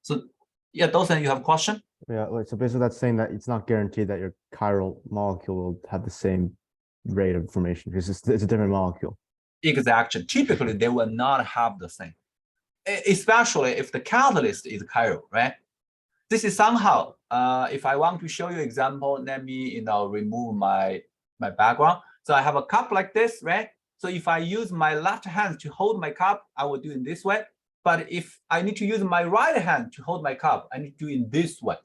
So yeah, Dawson, you have a question? Yeah, so basically that's saying that it's not guaranteed that your chiral molecule will have the same rate of formation because it's a different molecule. Exactly. Typically, they will not have the same, especially if the catalyst is chiral, right? This is somehow, if I want to show you example, let me remove my background. So I have a cup like this, right? So if I use my left hand to hold my cup, I will do it this way. But if I need to use my right hand to hold my cup, I need to do it this way.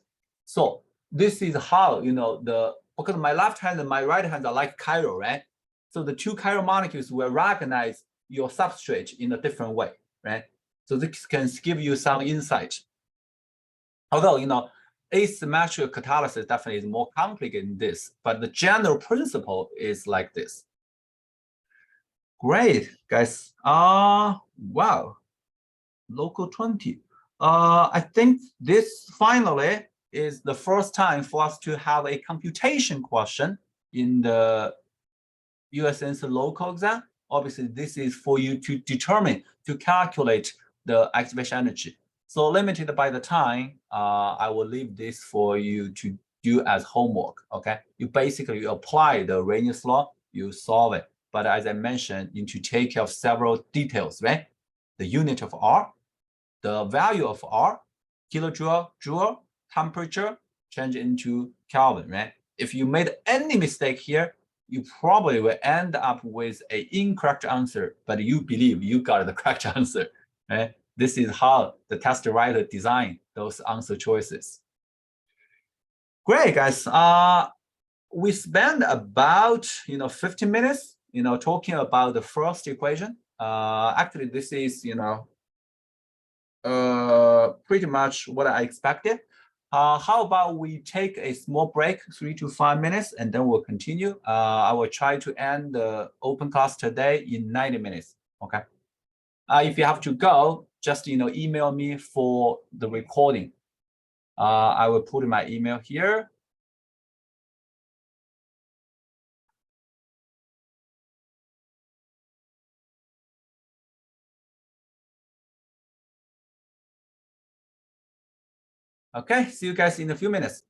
So this is how, because my left hand and my right hand are like chiral, right? So the two chiral molecules will recognize your substrate in a different way, right? So this can give you some insight. Although, asymmetric catalysis definitely is more complicated than this, but the general principle is like this. Great, guys. Wow. Local 20. I think this finally is the first time for us to have a computation question in the USNCO local exam. Obviously, this is for you to determine, to calculate the activation energy. So limited by the time, I will leave this for you to do as homework, okay? You basically apply the Arrhenius law, you solve it. But as I mentioned, you need to take care of several details, right? The unit of R, the value of R, kilojoule, joule, temperature, change into Kelvin, right? If you made any mistake here, you probably will end up with an incorrect answer, but you believe you got the correct answer, right? This is how the test writer designed those answer choices. Great, guys. We spent about 15 minutes talking about the first equation. Actually, this is pretty much what I expected. How about we take a small break, 3 to 5 minutes, and then we'll continue. I will try to end the open class today in 90 minutes. Okay. If you have to go, just email me for the recording. I will put my email here. Okay, see you guys in a few minutes.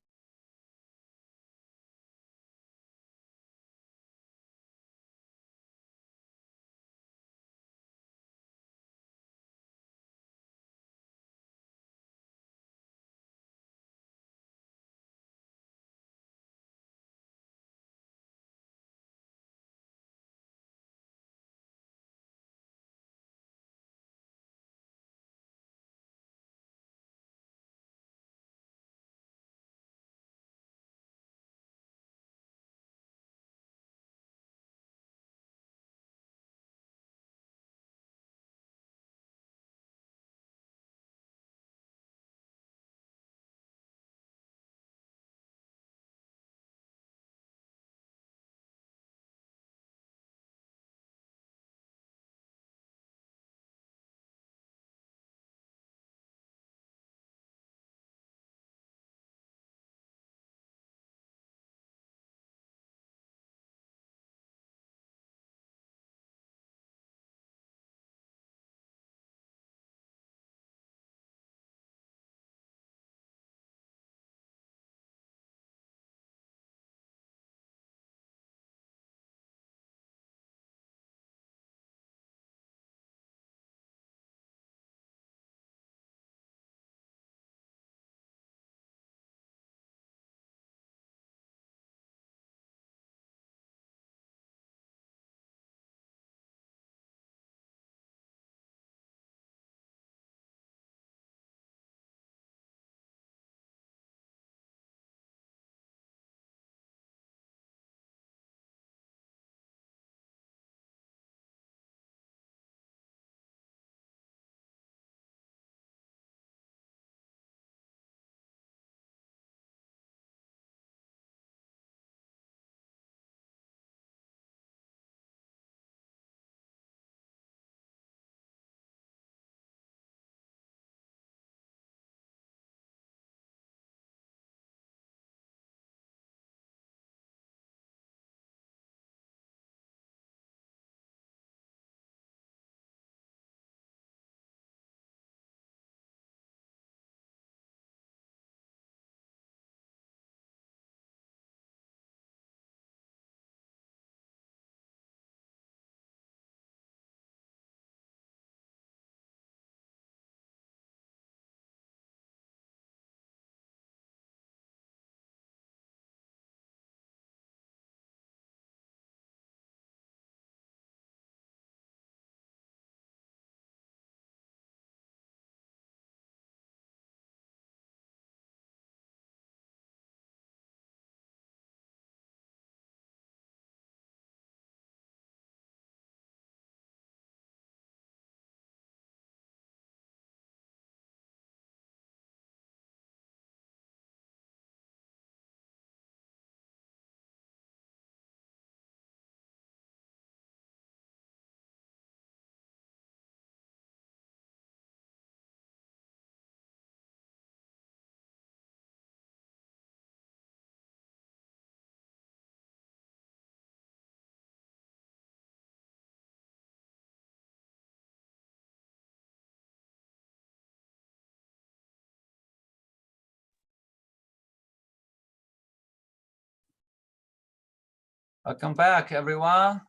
Welcome back, everyone.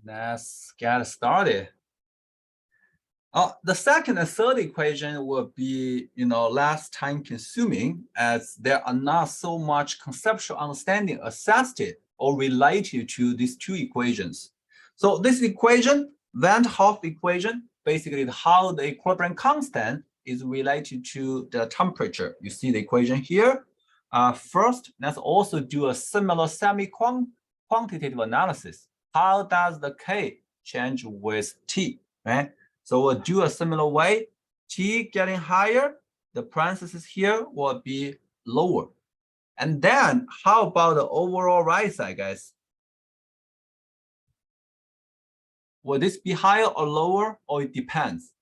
Let's get started. The second and third equation will be, less time consuming as there are not so much conceptual understanding associated or related to these two equations. So this equation, Van Hoff equation, basically how the equilibrium constant is related to the temperature. You see the equation here. First, let's also do a similar semi-quantitative analysis. How does the K change with T, right? So we'll do a similar way. T getting higher, the parentheses here will be lower. And then how about the overall right side, guys? Will this be higher or lower, or it depends?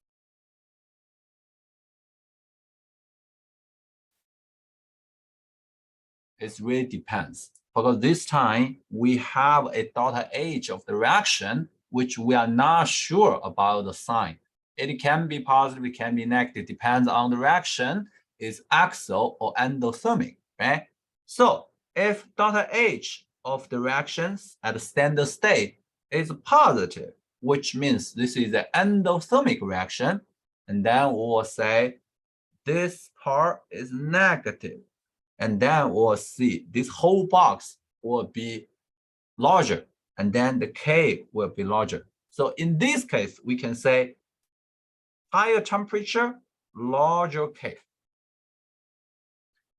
It really depends. Because this time we have a delta H of the reaction, which we are not sure about the sign. It can be positive, it can be negative, depends on the reaction, is axial or endothermic, right? So if delta H of the reactions at standard state is positive, which means this is an endothermic reaction, and then we will say this part is negative. And then we'll see this whole box will be larger, and then the K will be larger. So in this case, we can say higher temperature, larger K.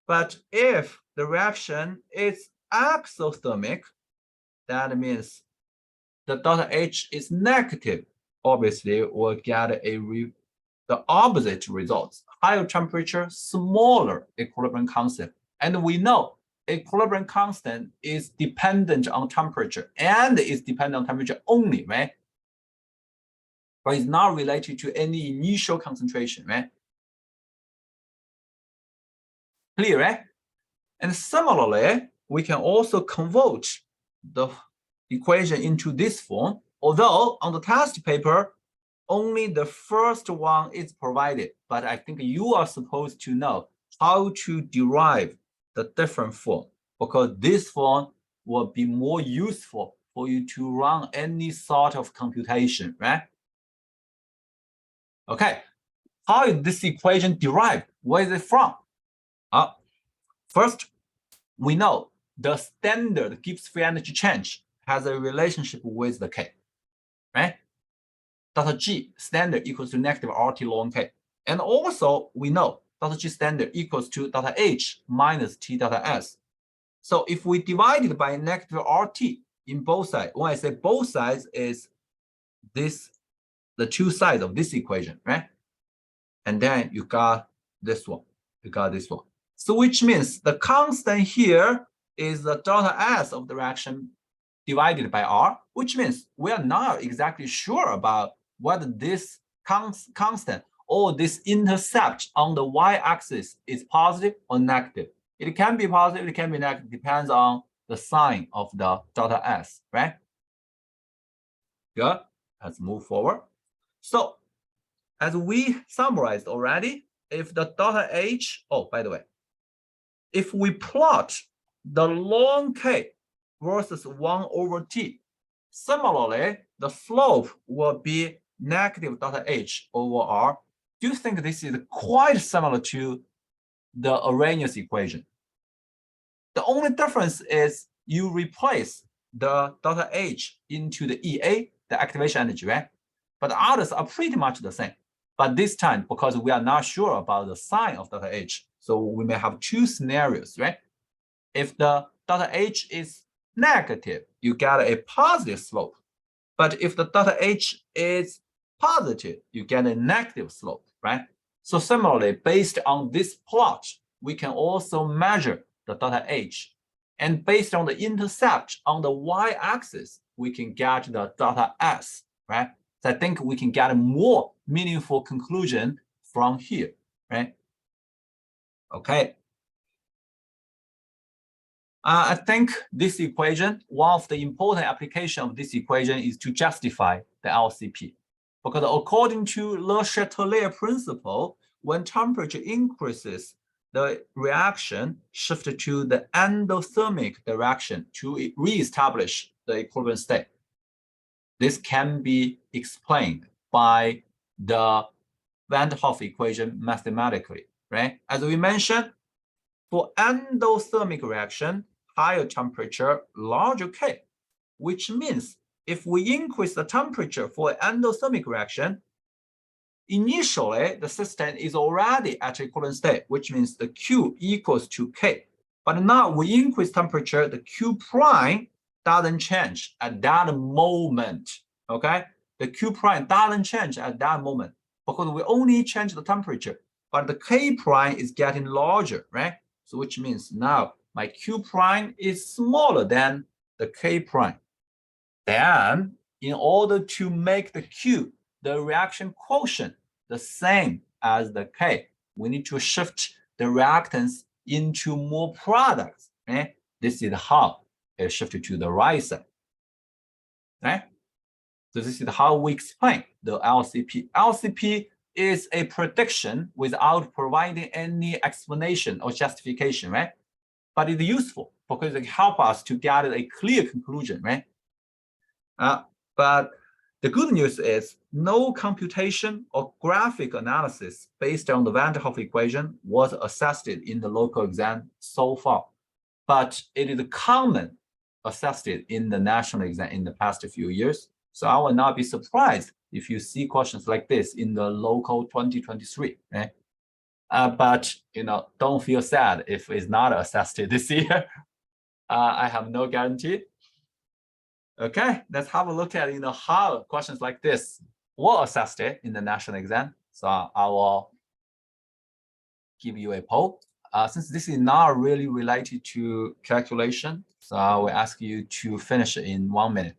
But if the reaction is exothermic, that means the delta H is negative. Obviously, we'll get the opposite results. Higher temperature, smaller equilibrium constant. And we know equilibrium constant is dependent on temperature and is dependent on temperature only, right? But it's not related to any initial concentration, right? Clear, right? And similarly, we can also convert the equation into this form, although on the test paper, only the first one is provided, but I think you are supposed to know how to derive the different form, because this form will be more useful for you to run any sort of computation, right? Okay, how is this equation derived? Where is it from? First, we know the standard Gibbs free energy change has a relationship with the K, right? Delta G standard equals to negative RT ln K. And also, we know delta G standard equals to delta H minus T delta S. So if we divide it by negative RT in both sides, when I say both sides is this, the two sides of this equation, right? And then you got this one, you got this one. So which means the constant here is the delta S of the reaction divided by R, which means we are not exactly sure about whether this constant or this intercept on the y-axis is positive or negative. It can be positive, it can be negative, depends on the sign of the delta S, right? Good, let's move forward. So as we summarized already, if the delta H, by the way, if we plot the ln K versus 1 over T, similarly, the slope will be negative delta H over R. Do you think this is quite similar to the Arrhenius equation? The only difference is you replace the delta H into the EA, the activation energy, right? But the others are pretty much the same. But this time, because we are not sure about the sign of delta H, so we may have two scenarios, right? If the delta H is negative, you get a positive slope. But if the delta H is positive, you get a negative slope, right? So similarly, based on this plot, we can also measure the delta H. And based on the intercept on the y-axis, we can get the delta S, right? So I think we can get a more meaningful conclusion from here, right? Okay. I think this equation, one of the important applications of this equation is to justify the LCP. Because according to Le Chatelier principle, when temperature increases, the reaction shifted to the endothermic direction to re-establish the equilibrium state. This can be explained by the Van der Hoff equation mathematically, right? As we mentioned, for endothermic reaction, higher temperature, larger K, which means if we increase the temperature for endothermic reaction, initially the system is already at equilibrium state, which means the Q equals to K. But now we increase temperature, the Q prime doesn't change at that moment, okay? The Q prime doesn't change at that moment because we only change the temperature, but the K prime is getting larger, right? So which means now my Q prime is smaller than the K prime. Then in order to make the Q, the reaction quotient, the same as the K, we need to shift the reactants into more products, right? This is how it shifted to the right side, right? So this is how we explain the LCP. LCP is a prediction without providing any explanation or justification, right? But it's useful because it helps us to get a clear conclusion, right? But the good news is no computation or graphic analysis based on the Van der Hoff equation was assessed in the local exam so far. But it is common assessed in the national exam in the past few years. So I will not be surprised if you see questions like this in the local 2023. Right? But don't feel sad if it's not assessed this year. I have no guarantee. Okay, let's have a look at how questions like this were assessed in the national exam. So I will give you a poll. Since this is not really related to calculation, so I will ask you to finish it in 1 minute.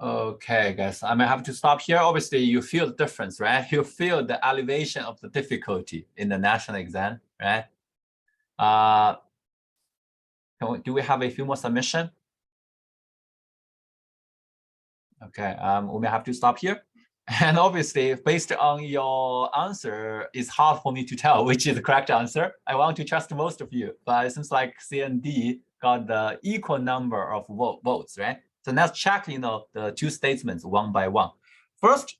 Okay, guys, I may have to stop here. Obviously, you feel the difference, right? You feel the elevation of the difficulty in the national exam, right? Do we have a few more submission? Okay, we may have to stop here. And obviously, based on your answer, it's hard for me to tell which is the correct answer. I want to trust most of you, but it seems like C and D got the equal number of votes, right? So let's check, the two statements one by one. First,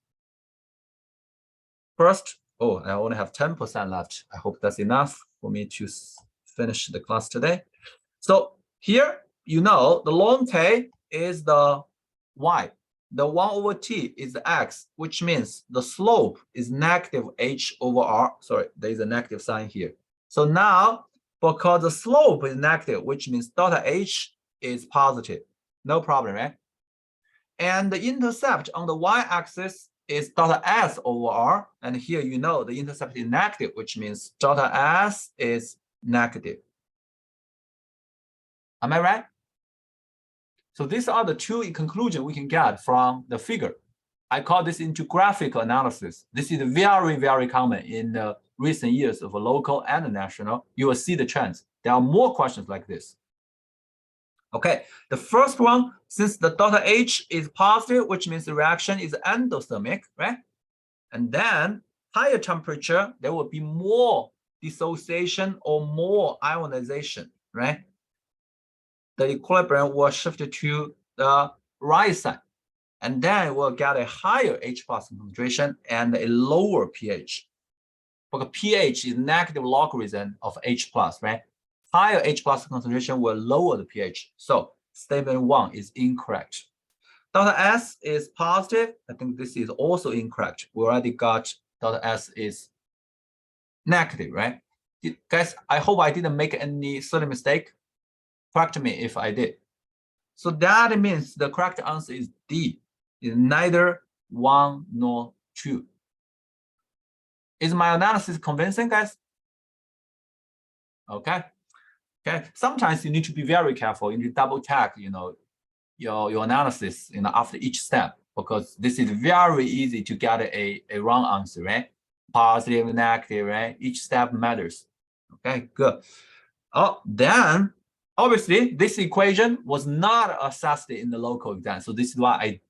oh, I only have 10% left. I hope that's enough for me to finish the class today. So here, the ln K is the Y. The 1 over T is the X, which means the slope is negative H over R. Sorry, there is a negative sign here. So now, because the slope is negative, which means delta H is positive. No problem, right? And the intercept on the y-axis is delta S over R. And here, the intercept is negative, which means delta S is negative. Am I right? So these are the two conclusions we can get from the figure. I call this into graphical analysis. This is very, very common in the recent years of local and national. You will see the trends. There are more questions like this. Okay, the first one, since the delta H is positive, which means the reaction is endothermic, right? And then higher temperature, there will be more dissociation or more ionization, right? The equilibrium will shift to the right side. And then we'll get a higher H plus concentration and a lower pH. Because pH is negative logarithm of H plus, right? Higher H plus concentration will lower the pH. So statement 1 is incorrect. Delta S is positive. I think this is also incorrect. We already got delta S is negative, right? Guys, I hope I didn't make any silly mistake. Correct me if I did. So that means the correct answer is D. Is neither 1 nor 2. Is my analysis convincing, guys? Okay. Okay. Sometimes you need to be very careful. You need to double check, your analysis, after each step, because this is very easy to get a wrong answer, right? Positive, negative, right? Each step matters. Okay, good. Oh, then obviously this equation was not assessed in the local exam. So this is why I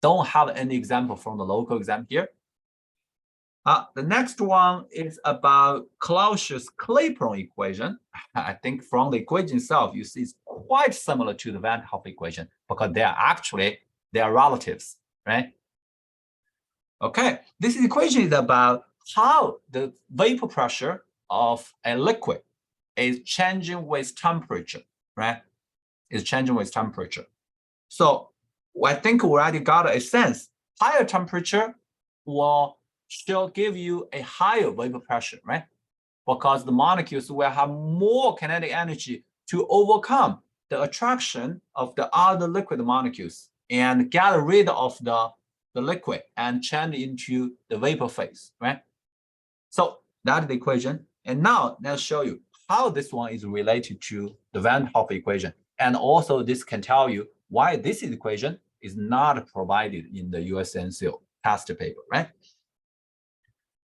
don't have any example from the local exam here. The next one is about Clausius-Clapeyron equation. I think from the equation itself, you see it's quite similar to the Van Hoff equation because they are relatives, right? Okay, this equation is about how the vapor pressure of a liquid is changing with temperature, right? Is changing with temperature. So I think we already got a sense. Higher temperature will still give you a higher vapor pressure, right? Because the molecules will have more kinetic energy to overcome the attraction of the other liquid molecules and get rid of the liquid and change into the vapor phase, right? So that's the equation. And now let's show you how this one is related to the Van Hoff equation. And also this can tell you why this equation is not provided in the USNCO test paper, right?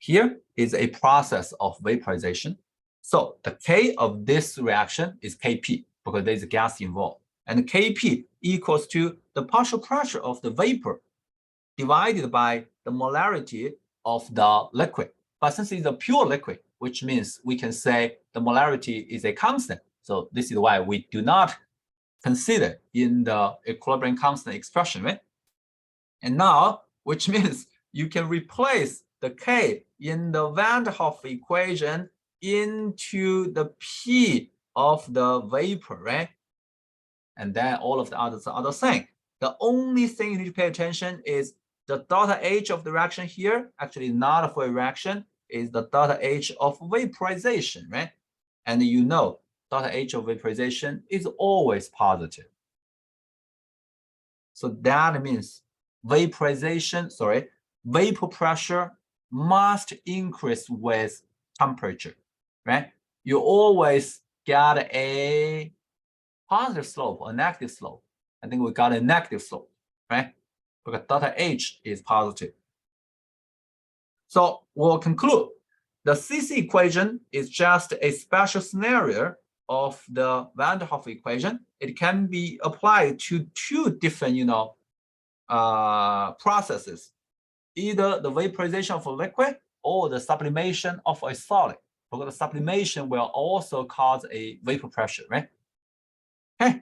Here is a process of vaporization. So the K of this reaction is Kp because there's a gas involved. And Kp equals to the partial pressure of the vapor divided by the molarity of the liquid. But since it's a pure liquid, which means we can say the molarity is a constant. So this is why we do not consider in the equilibrium constant expression, right? And now, which means you can replace the K in the Van Hoff equation into the P of the vapor, right? And then all of the others are the same. The only thing you need to pay attention is the delta H of the reaction here, actually not for a reaction, is the delta H of vaporization, right? And you know delta H of vaporization is always positive. So that means vapor pressure must increase with temperature, right? You always get a positive slope or negative slope. I think we got a negative slope, right? Because delta H is positive. So we'll conclude the CC equation is just a special scenario of the Van Hoff equation. It can be applied to two different, processes, either the vaporization of a liquid or the sublimation of a solid, because the sublimation will also cause a vapor pressure, right? Okay,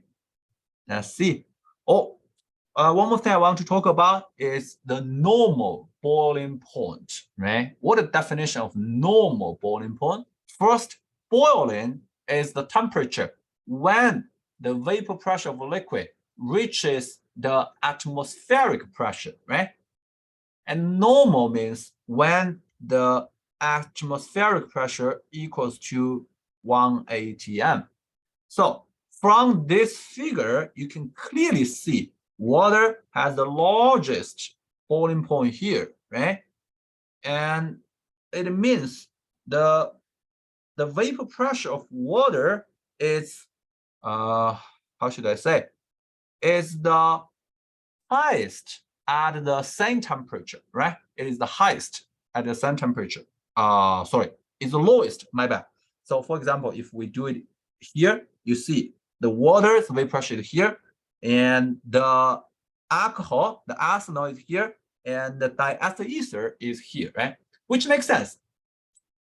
let's see. One more thing I want to talk about is the normal boiling point, right? What is the definition of normal boiling point? First, boiling is the temperature when the vapor pressure of a liquid reaches the atmospheric pressure, right? And normal means when the atmospheric pressure equals to 1 atm. So from this figure, you can clearly see water has the largest boiling point here, right? And it means the vapor pressure of water is, how should I say, is the highest at the same temperature, right? It is the highest at the same temperature. Sorry, it's the lowest, my bad. So for example, if we do it here, you see the water's vapor pressure is here, and the alcohol, the ethanol is here, and the diethyl ether is here, right? Which makes sense.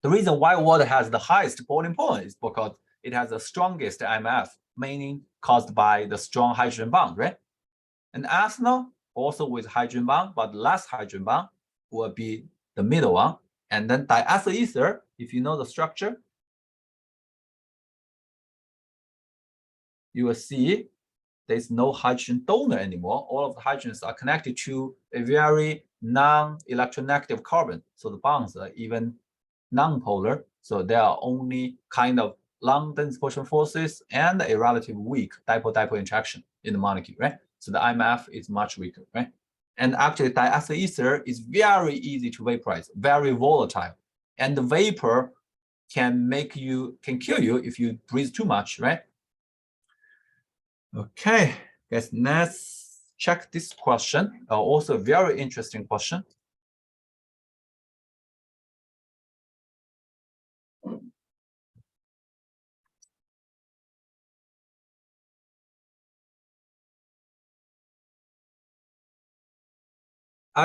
The reason why water has the highest boiling point is because it has the strongest IMF, meaning caused by the strong hydrogen bond, right? And ethanol also with hydrogen bond, but less hydrogen bond will be the middle one. And then diethyl ether, if you know the structure, you will see there's no hydrogen donor anymore. All of the hydrogens are connected to a very non-electronegative carbon. So the bonds are even non-polar. So there are only kind of long dense position forces and a relatively weak dipole-dipole interaction in the molecule, right? So the IMF is much weaker, right? And actually diethyl ether is very easy to vaporize, very volatile. And the vapor can kill you if you breathe too much, right? Okay, guys, let's check this question. Also a very interesting question.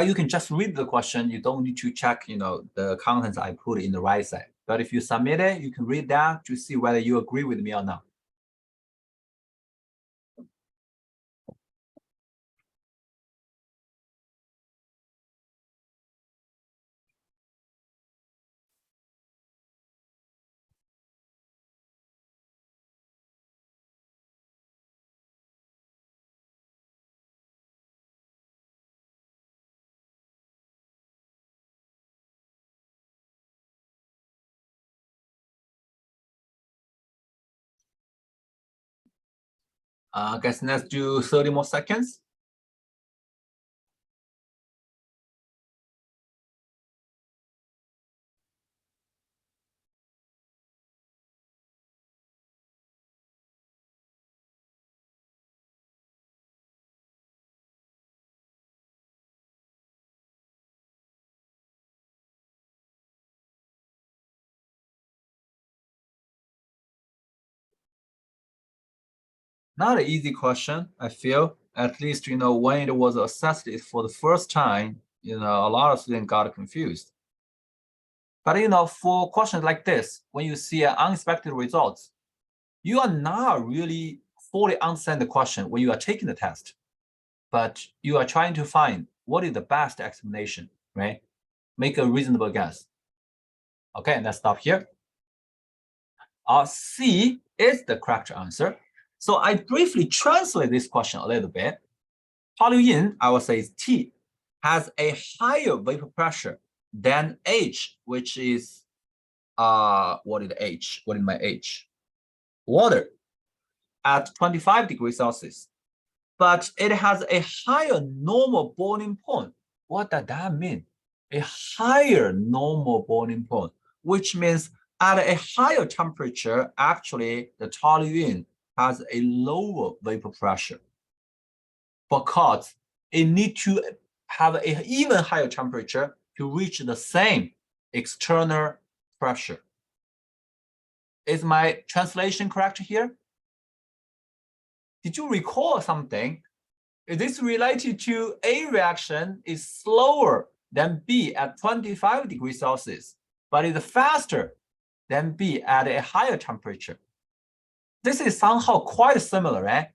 You can just read the question. You don't need to check, the contents I put in the right side. But if you submit it, you can read that to see whether you agree with me or not. Guys, let's do 30 more seconds. Not an easy question, I feel. At least, when it was assessed for the first time, a lot of students got confused. But, for questions like this, when you see unexpected results, you are not really fully understand the question when you are taking the test, but you are trying to find what is the best explanation, right? Make a reasonable guess. Okay, let's stop here. C is the correct answer. So I briefly translate this question a little bit. Toluene, I will say is T, has a higher vapor pressure than H, which is, what is H? What is my H? Water at 25 degrees Celsius. But it has a higher normal boiling point. What does that mean? A higher normal boiling point, which means at a higher temperature, actually, the toluene has a lower vapor pressure because it needs to have an even higher temperature to reach the same external pressure. Is my translation correct here? Did you recall something? Is this related to A reaction is slower than B at 25 degrees Celsius, but is faster than B at a higher temperature? This is somehow quite similar, right?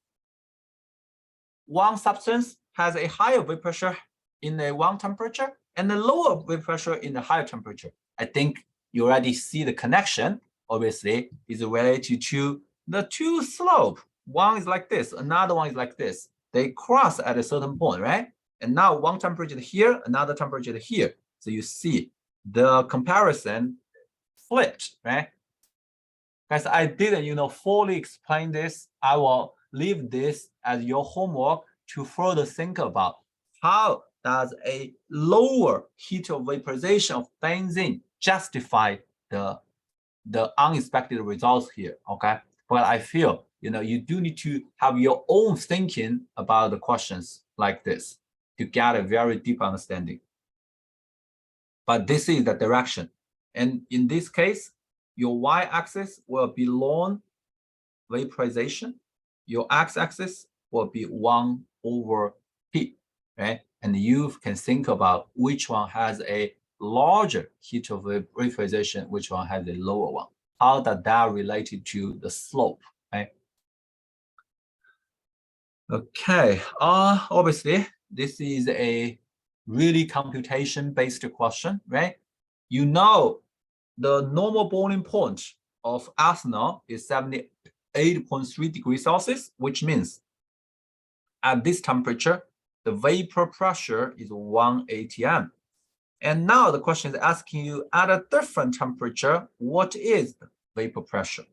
One substance has a higher vapor pressure in a one temperature and a lower vapor pressure in a higher temperature. I think you already see the connection, obviously, is related to the two slope. One is like this, another one is like this. They cross at a certain point, right? And now one temperature here, another temperature here. So you see the comparison flipped, right? Guys, I didn't, fully explain this. I will leave this as your homework to further think about how does a lower heat of vaporization of benzene justify the unexpected results here, okay? But I feel, you do need to have your own thinking about the questions like this to get a very deep understanding. But this is the direction. And in this case, your y-axis will be long vaporization, your x-axis will be 1 over P, right? And you can think about which one has a larger heat of vaporization, which one has a lower one. How does that related to the slope, right? Okay, obviously, this is a really computation-based question, right? You know the normal boiling point of ethanol is 78.3 degrees Celsius, which means at this temperature, the vapor pressure is 1 atm. And now the question is asking you at a different temperature, what is the vapor pressure,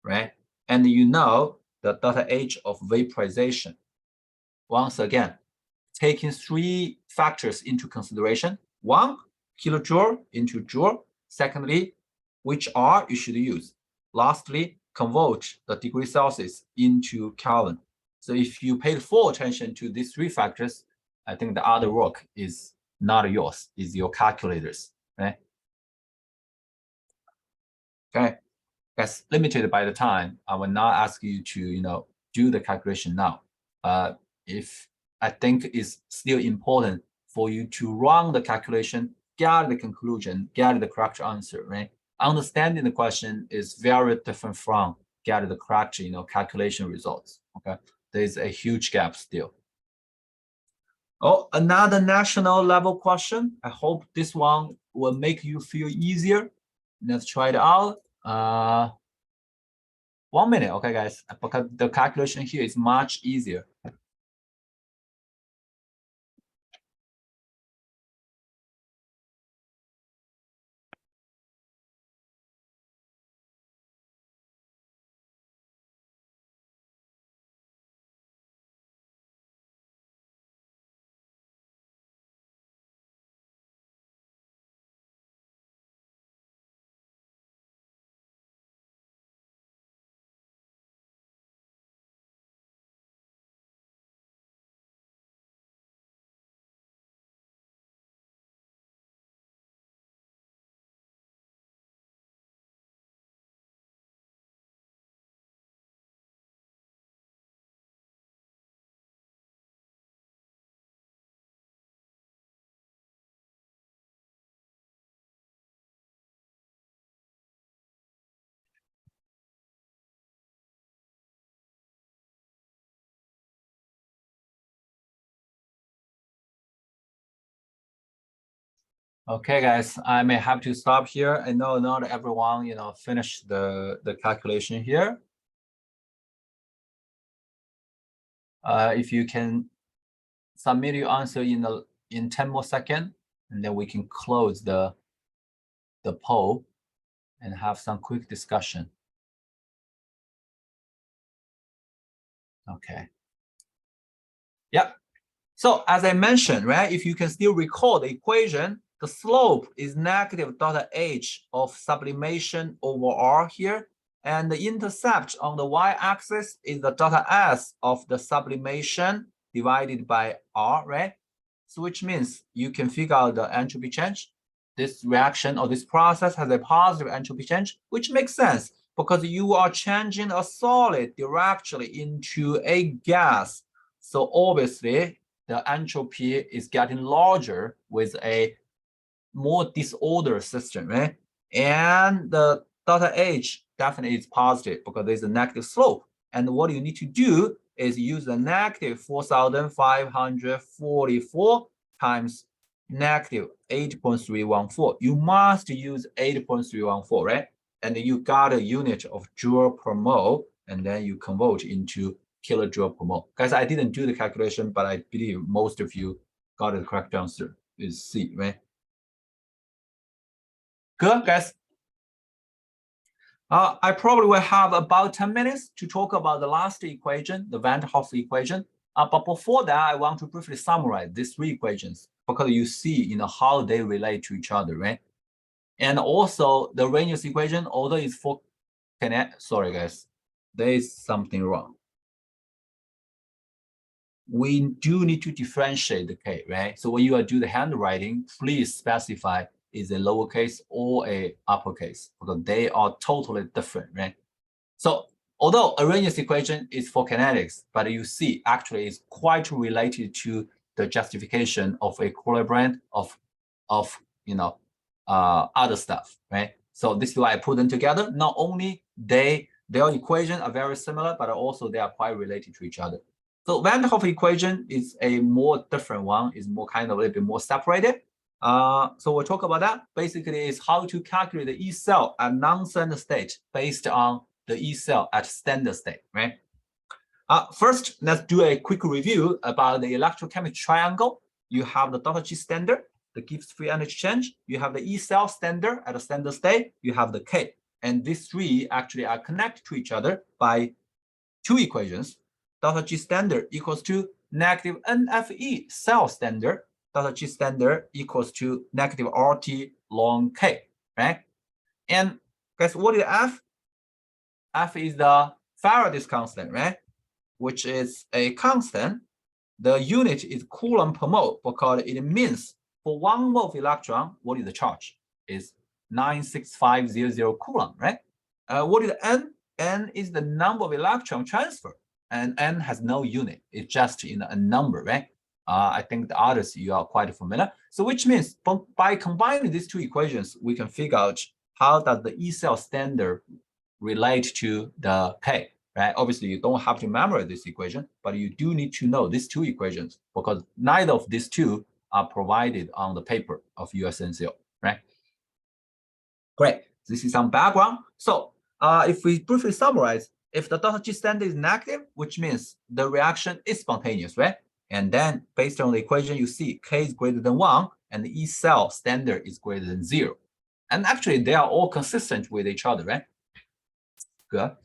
right? And you know the delta H of vaporization. Once again, taking 3 factors into consideration. 1, kilojoule into joule. Secondly, which R you should use. Lastly, convert the degree Celsius into Kelvin. So if you paid full attention to these 3 factors, I think the other work is not yours, is your calculators, right? Okay, that's limited by the time. I will not ask you to, do the calculation now. If I think it's still important for you to run the calculation, get the conclusion, get the correct answer, right? Understanding the question is very different from get the correct, calculation results, okay? There's a huge gap still. Oh, another national level question. I hope this one will make you feel easier. Let's try it out. 1 minute, okay, guys, because the calculation here is much easier. Okay, guys, I may have to stop here. I know not everyone, finished the calculation here. If you can submit your answer in 10 more seconds, and then we can close the poll and have some quick discussion. Okay. Yeah. So as I mentioned, right, if you can still recall the equation, the slope is negative delta H of sublimation over R here. And the intercept on the y-axis is the delta S of the sublimation divided by R, right? So which means you can figure out the entropy change. This reaction or this process has a positive entropy change, which makes sense because you are changing a solid directly into a gas. So obviously, the entropy is getting larger with a more disordered system, right? And the delta H definitely is positive because there's a negative slope. And what you need to do is use the negative 4,544 times negative 8.314. You must use 8.314, right? And you got a unit of joule per mole, and then you convert into kilojoule per mole. Guys, I didn't do the calculation, but I believe most of you got the correct answer is C, right? Good, guys. I probably will have about 10 minutes to talk about the last equation, the Van Hoff equation. But before that, I want to briefly summarize these 3 equations because you see, how they relate to each other, right? And also the Arrhenius equation, although it's for sorry, guys, there is something wrong. We do need to differentiate the K, right? So when you do the handwriting, please specify is a lowercase or a uppercase because they are totally different, right? So Although Arrhenius equation is for kinetics, but you see actually it's quite related to the justification of equilibrium of other stuff, right? So this is why I put them together. Not only their equations are very similar, but also they are quite related to each other. So Van der Hoff equation is a more different one, is more kind of a little bit more separated. So we'll talk about that. Basically, is how to calculate the E cell at non-standard state based on the E cell at standard state, right? First, let's do a quick review about the electrochemical triangle. You have the delta G standard, the Gibbs free energy change. You have the E cell standard at a standard state. You have the K. And these three actually are connected to each other by two equations. Delta G standard equals to negative NFE cell standard. Delta G standard equals to negative RT ln K, right? And guess what is F? F is the Faraday's constant, right? Which is a constant. The unit is Coulomb per mole because it means for 1 mole of electron, what is the charge? Is 96500 Coulomb, right? What is N? N is the number of electron transfer, and N has no unit. It's just in a number, right? I think the others you are quite familiar. So which means by combining these two equations, we can figure out how does the E cell standard relate to the K, right? Obviously, you don't have to memorize this equation, but you do need to know these two equations because neither of these two are provided on the paper of USNCO, right? Great. This is some background. So if we briefly summarize, if the delta G standard is negative, which means the reaction is spontaneous, right? And then based on the equation, you see K is greater than 1 and the E cell standard is greater than 0. And actually, they are all consistent with each other, right? Good.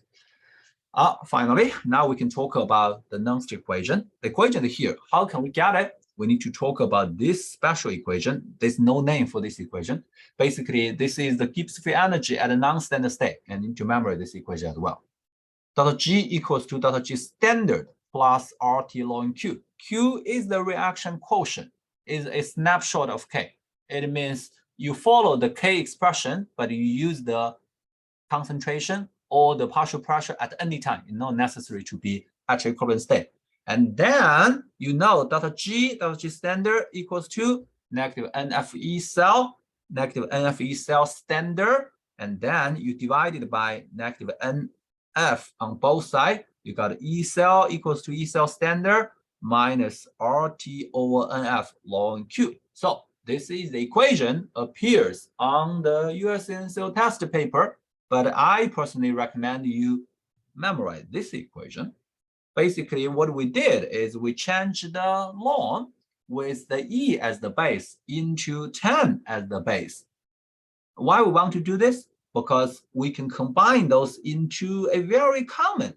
Finally, now we can talk about the Nernst equation. The equation is here. How can we get it? We need to talk about this special equation. There's no name for this equation. Basically, this is the Gibbs free energy at a non-standard state. And you need to remember this equation as well. Delta G equals to delta G standard plus RT ln Q. Q is the reaction quotient, is a snapshot of K. It means you follow the K expression, but you use the concentration or the partial pressure at any time. It's not necessary to be at equivalent state. And then you know delta G standard equals to negative NFE cell standard, and then you divide it by negative NF on both sides. You got E cell equals to E cell standard minus RT over NF ln Q. So this is the equation appears on the USNCO test paper, but I personally recommend you memorize this equation. Basically, what we did is we changed the ln with the E as the base into 10 as the base. Why we want to do this? Because we can combine those into a very common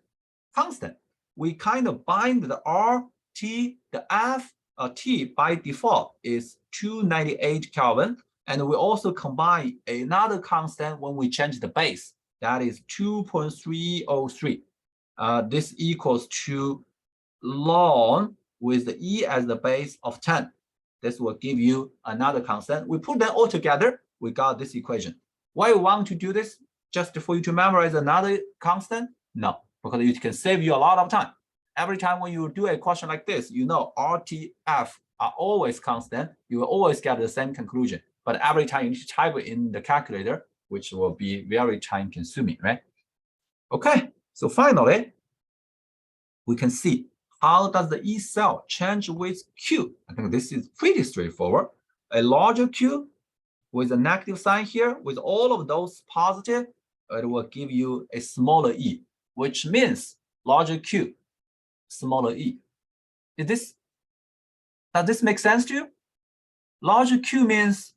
constant. We kind of bind the R, T, the F, T by default is 298 Kelvin. And we also combine another constant when we change the base. That is 2.303. This equals to ln with the E as the base of 10. This will give you another constant. We put them all together. We got this equation. Why we want to do this? Just for you to memorize another constant? No, because it can save you a lot of time. Every time when you do a question like this, you know RTF are always constant. You will always get the same conclusion. But every time you need to type it in the calculator, which will be very time consuming, right? Okay, so finally, we can see how does the E cell change with Q. I think this is pretty straightforward. A larger Q with a negative sign here, with all of those positive, it will give you a smaller E, which means larger Q, smaller E. Does this make sense to you? Larger Q means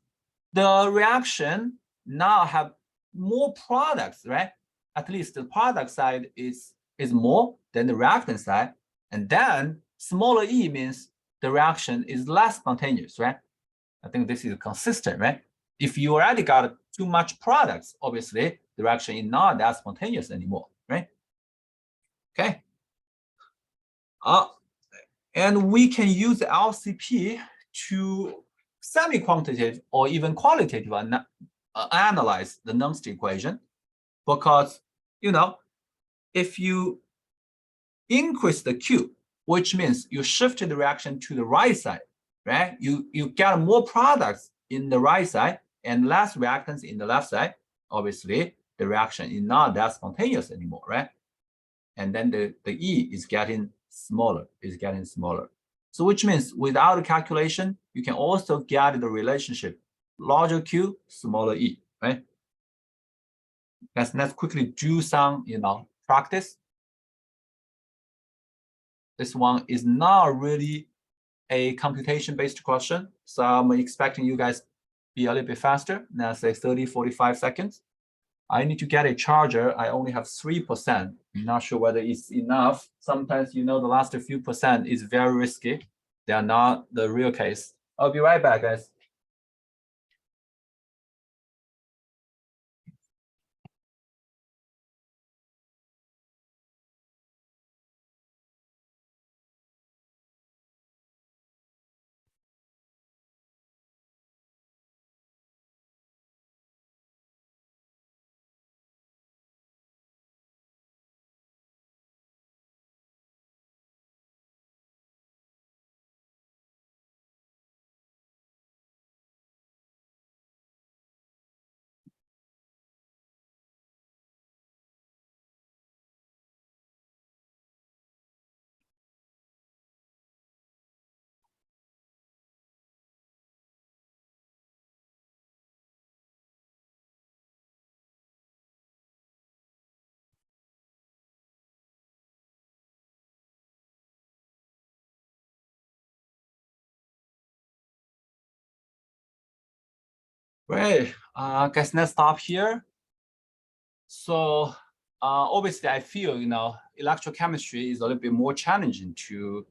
the reaction now have more products, right? At least the product side is more than the reactant side. And then smaller E means the reaction is less spontaneous, right? I think this is consistent, right? If you already got too much products, obviously the reaction is not that spontaneous anymore, right? Okay. And we can use LCP to semi-quantitative or even qualitative analyze the Nernst equation, because if you increase the Q, which means you shifted the reaction to the right side, right? You get more products in the right side and less reactants in the left side. Obviously, the reaction is not that spontaneous anymore, right? And then the E is getting smaller, So which means without a calculation, you can also get the relationship larger Q, smaller E, right? Let's quickly do some, practice. This one is not really a computation-based question, so I'm expecting you guys be a little bit faster. Now say 30, 45 seconds. I need to get a charger. I only have 3%. I'm not sure whether it's enough. Sometimes, the last few percent is very risky. They are not the real case. I'll be right back, guys. Great. Guys, let's stop here. So obviously, I feel electrochemistry is a little bit more challenging to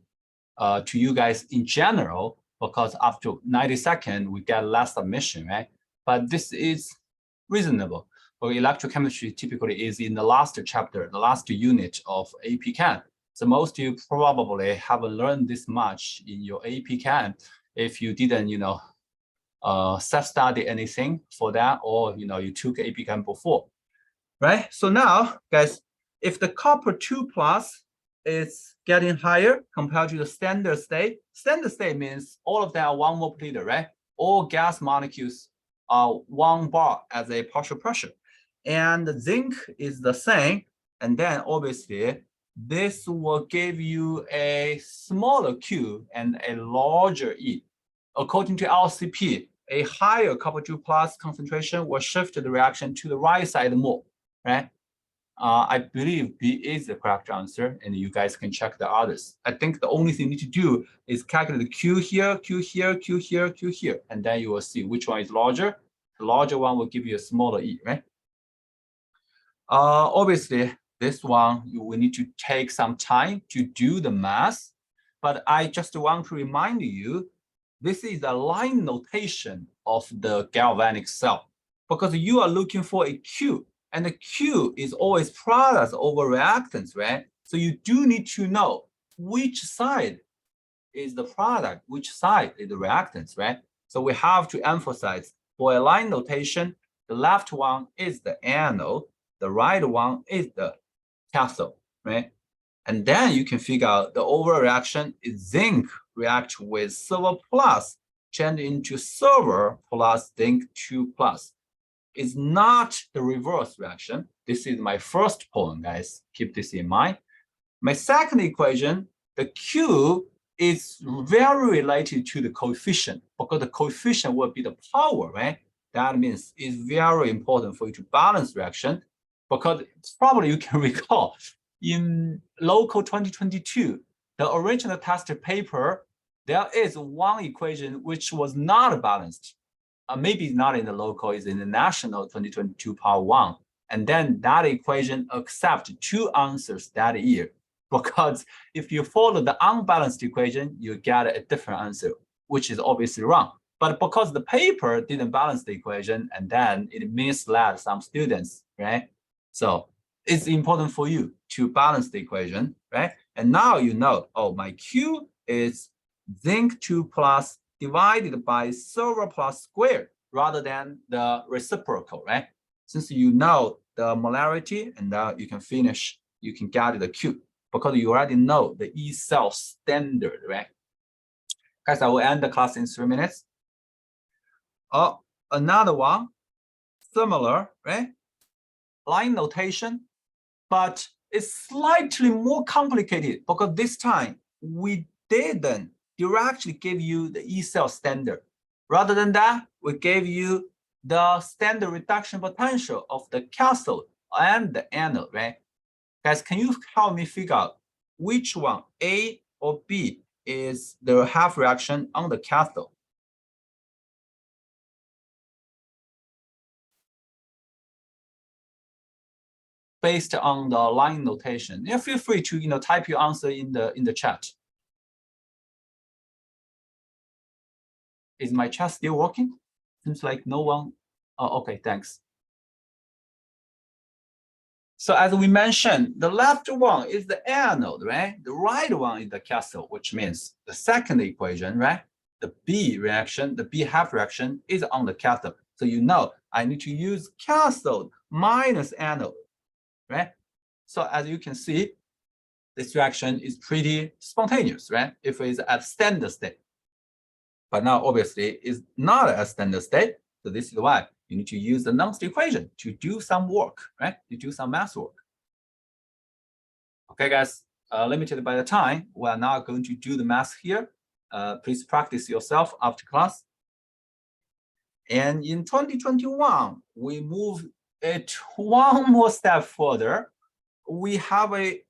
you guys in general, because after 90 seconds we get less submission, right? But this is reasonable. For electrochemistry, typically is in the last chapter, the last unit of AP Chem. So most of you probably haven't learned this much in your AP Chem if you didn't, self-study anything for that, or you took AP Chem before, right? So now, guys, if the copper 2 plus is getting higher compared to the standard state means all of them are 1 mole per liter, right? All gas molecules are 1 bar as a partial pressure, and the zinc is the same. And then obviously this will give you a smaller Q and a larger E. According to LCP, a higher copper 2 plus concentration will shift the reaction to the right side more, right? I believe B is the correct answer, and you guys can check the others. I think the only thing you need to do is calculate the Q here, Q here, Q here, Q here, and then you will see which one is larger. The larger one will give you a smaller E, right? Obviously, this one, you will need to take some time to do the math, but I just want to remind you, this is a line notation of the galvanic cell, because you are looking for a Q, and the Q is always products over reactants, right? So you do need to know which side is the product, which side is the reactants, right? So we have to emphasize, for a line notation, the left one is the anode, the right one is the cathode, right? And then you can figure out the overall reaction is zinc react with silver plus change into silver plus zinc 2 plus. It's not the reverse reaction. This is my first point, guys. Keep this in mind. My second equation, the Q is very related to the coefficient, because the coefficient will be the power, right? That means it's very important for you to balance reaction, because probably you can recall in local 2022, the original test paper, there is one equation which was not balanced. Maybe not in the local, it's in the national 2022 power 1. And then that equation accepts 2 answers that year. Because if you follow the unbalanced equation, you get a different answer, which is obviously wrong. But because the paper didn't balance the equation, and then it misled some students, right? So it's important for you to balance the equation, right? And now you know, oh, my Q is zinc 2 plus divided by silver plus squared, rather than the reciprocal, right? Since you know the molarity, and now you can finish you can get the Q because you already know the E cell standard, right? Guys, I will end the class in 3 minutes. Oh, another one, similar, right? Line notation, but it's slightly more complicated because this time we didn't directly give you the E cell standard. Rather than that, we gave you the standard reduction potential of the cathode and the anode, right? Guys, can you help me figure out which one, A or B, is the half reaction on the cathode? Based on the line notation. Yeah, feel free to type your answer in the chat. Is my chat still working? Seems like no one. Oh, okay, thanks. So as we mentioned, the left one is the anode, right? The right one is the cathode, which means the second equation, right? The B reaction, the B half reaction is on the cathode. So you know I need to use cathode minus anode, right? So as you can see, this reaction is pretty spontaneous, right? If it's at standard state. But now obviously it's not at standard state. So this is why you need to use the Nernst equation to do some work, right? To do some math work. Okay, guys, limited by the time, we are now going to do the math here. Please practice yourself after class. And in 2021, we move it one more step further. We have a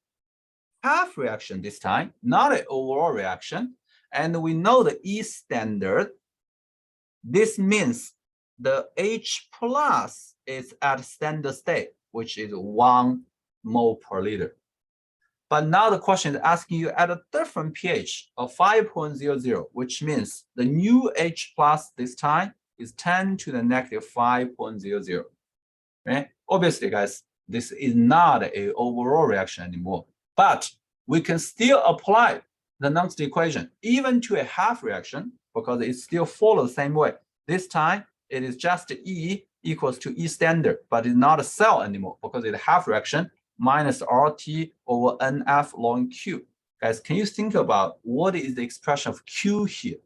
half reaction this time, not an overall reaction. And we know the E standard. This means the H plus is at standard state, which is 1 mole per liter. But now the question is asking you at a different pH of 5.00, which means the new H plus this time is 10 to the negative 5.00. Right? Obviously, guys, this is not an overall reaction anymore, but we can still apply the Nernst equation even to a half reaction because it still follows the same way. This time, it is just E equals to E standard, but it's not a cell anymore because it's a half reaction minus RT over NF ln Q. Guys, can you think about what is the expression of Q here?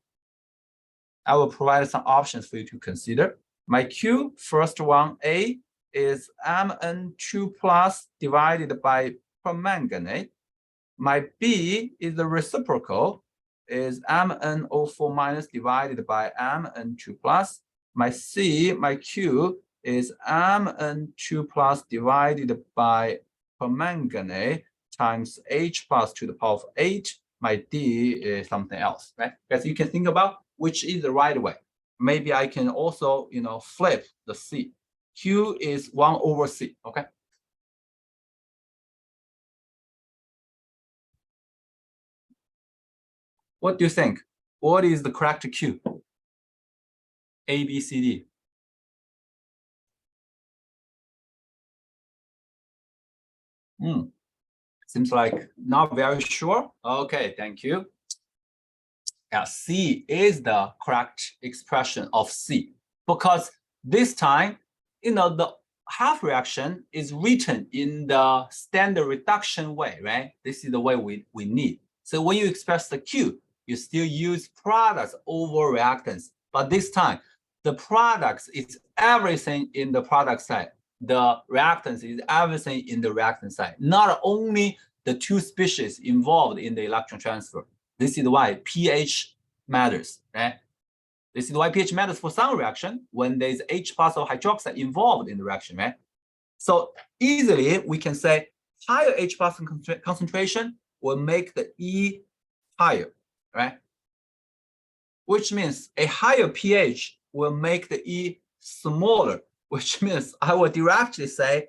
I will provide some options for you to consider. My Q, first one, A, is Mn2 plus divided by permanganate. My B is the reciprocal, is MnO4 minus divided by Mn2 plus. My C, my Q, is Mn2 plus divided by permanganate times H plus to the power of 8. My D is something else, right? Guys, you can think about which is the right way. Maybe I can also, flip the C. Q is 1 over C, okay? What do you think? What is the correct Q? A, B, C, D. Seems like not very sure. Okay, thank you. Yeah, C is the correct expression of C because this time, the half reaction is written in the standard reduction way, right? This is the way we need. So when you express the Q, you still use products over reactants. But this time, the products is everything in the product side. The reactants is everything in the reactant side. Not only the two species involved in the electron transfer. This is why pH matters, right? This is why pH matters for some reaction when there's H plus or hydroxide involved in the reaction, right? So easily we can say higher H plus concentration will make the E higher, right? Which means a higher pH will make the E smaller, which means I will directly say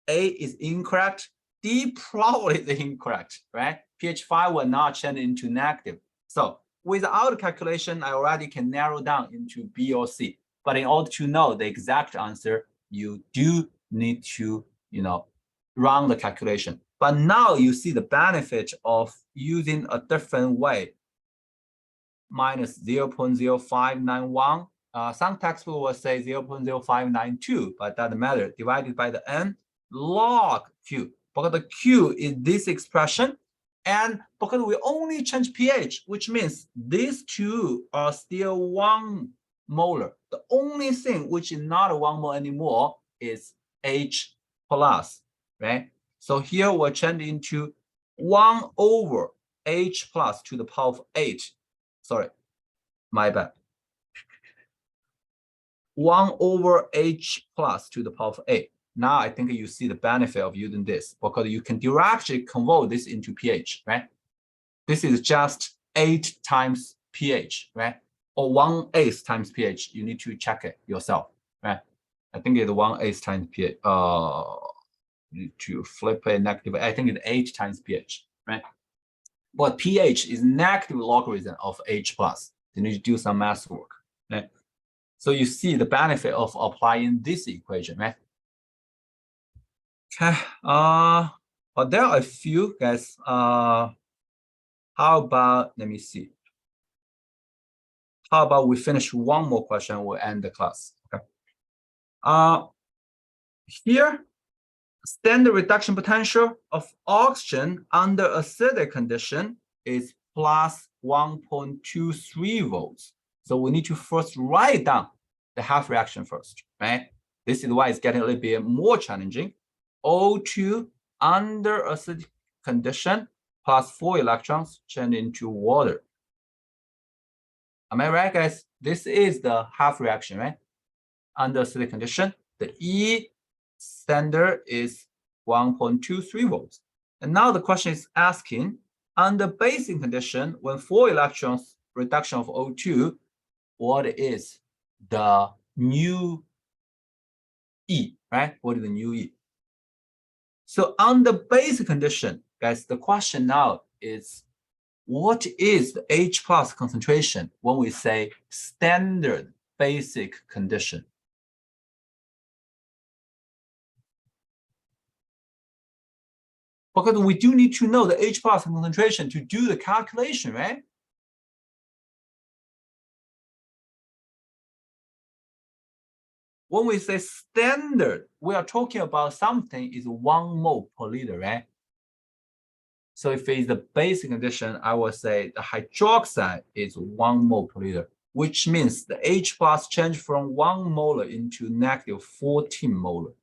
A is incorrect, D probably is incorrect, right? pH 5 will not change into negative. So without calculation, I already can narrow down into B or C. But in order to know the exact answer, you do need to, run the calculation. But now you see the benefit of using a different way, minus 0.0591. Some textbook will say 0.0592, but doesn't matter. Divided by the N log Q. because the Q is this expression, and because we only change pH, which means these two are still 1 molar. The only thing which is not 1 mole anymore is H plus, right? So here we're changing into 1 over H plus to the power of 8. Sorry, my bad. 1 over H plus to the power of 8. Now I think you see the benefit of using this because you can directly convert this into pH, right? This is just 8 times pH, right? Or 1/8 times pH. You need to check it yourself, right? I think it's 1/8 times pH. Need to flip it negative. I think it's 8 times pH, right? But pH is negative logarithm of H plus. You need to do some math work, right? So you see the benefit of applying this equation, right? Okay. But there are a few guys. How about, let me see. How about we finish one more question, we'll end the class. Okay. Here, standard reduction potential of oxygen under acidic condition is plus 1.23 volts. So we need to first write down the half reaction first, right? This is why it's getting a little bit more challenging. O2 under acidic condition plus 4 electrons change into water. Am I right, guys? This is the half reaction, right? Under acidic condition, the E standard is 1.23 volts. And now the question is asking, under basic condition, when 4 electrons reduction of O2, what is the new E, right? What is the new E? So under basic condition, guys, the question now is, what is the H plus concentration when we say standard basic condition? Because we do need to know the H plus concentration to do the calculation, right? When we say standard, we are talking about something is 1 mole per liter, right? So if it's the basic condition, I will say the hydroxide is 1 mole per liter, which means the H plus change from 1 molar into negative 14 molar,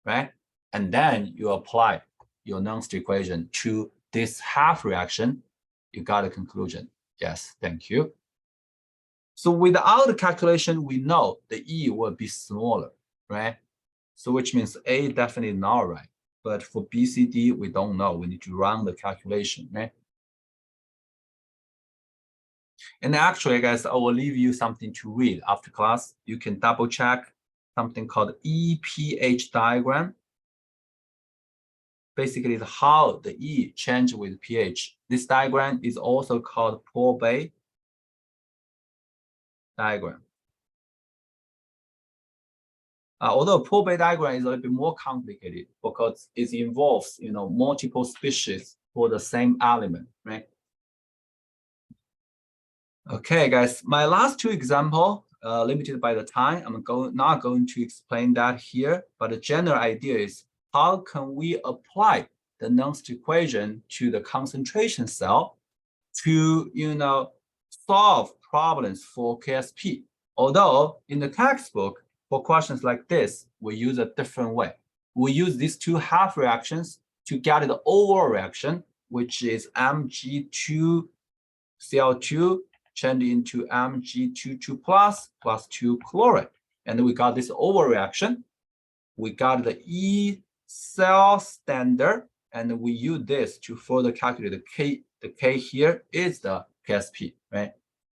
right? And then you apply your Nernst equation to this half reaction, you got a conclusion. Yes, thank you. So without the calculation, we know the E will be smaller, right? So which means A definitely not right. But for B, C, D, we don't know. We need to run the calculation, right? And actually, guys, I will leave you something to read after class. You can double check something called EPH diagram. Basically, it's how the E change with pH. This diagram is also called Poor-Bay diagram. Although Poor-Bay diagram is a little bit more complicated because it involves, multiple species for the same element, right? Okay, guys, my last 2 examples, limited by the time, I'm not going to explain that here, but the general idea is how can we apply the Nernst equation to the concentration cell to, solve problems for KSP. Although in the textbook, for questions like this, we use a different way. We use these 2 half reactions to get the overall reaction, which is Mg2Cl2 change into Mg22 plus 2 chloride. And we got this overall reaction. We got the E cell standard, and we use this to further calculate the K. The K here is the KSP, right?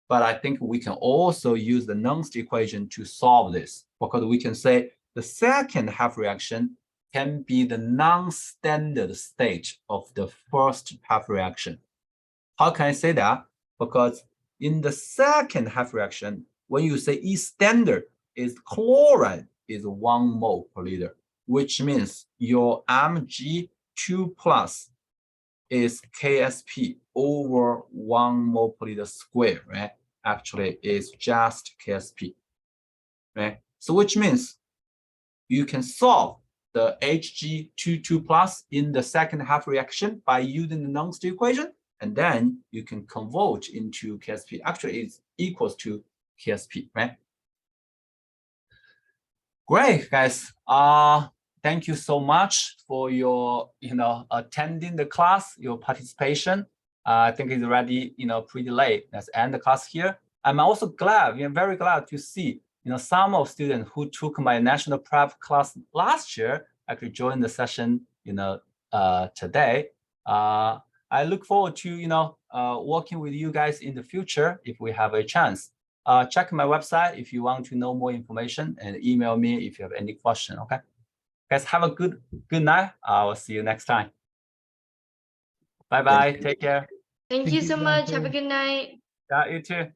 But I think we can also use the Nernst equation to solve this, because we can say the second half reaction can be the non-standard state of the first half reaction. How can I say that? Because in the second half reaction, when you say E standard is chloride is 1 mole per liter, which means your Mg2 plus is KSP over 1 mole per liter square, right? Actually, it's just KSP, right? So which means you can solve the Hg22 plus in the second half reaction by using the Nernst equation, and then you can convert into KSP. Actually, it's equals to KSP, right? Great, guys. Thank you so much for your, attending the class, your participation. I think it's already, pretty late. Let's end the class here. I'm also glad, very glad to see, some of students who took my national prep class last year actually joined the session, today. I look forward to, working with you guys in the future if we have a chance. Check my website if you want to know more information, and email me if you have any question. Okay, guys, have a good night. I will see you next time. Bye bye. Take care. Thank you so much. Have a good night. Yeah, you too.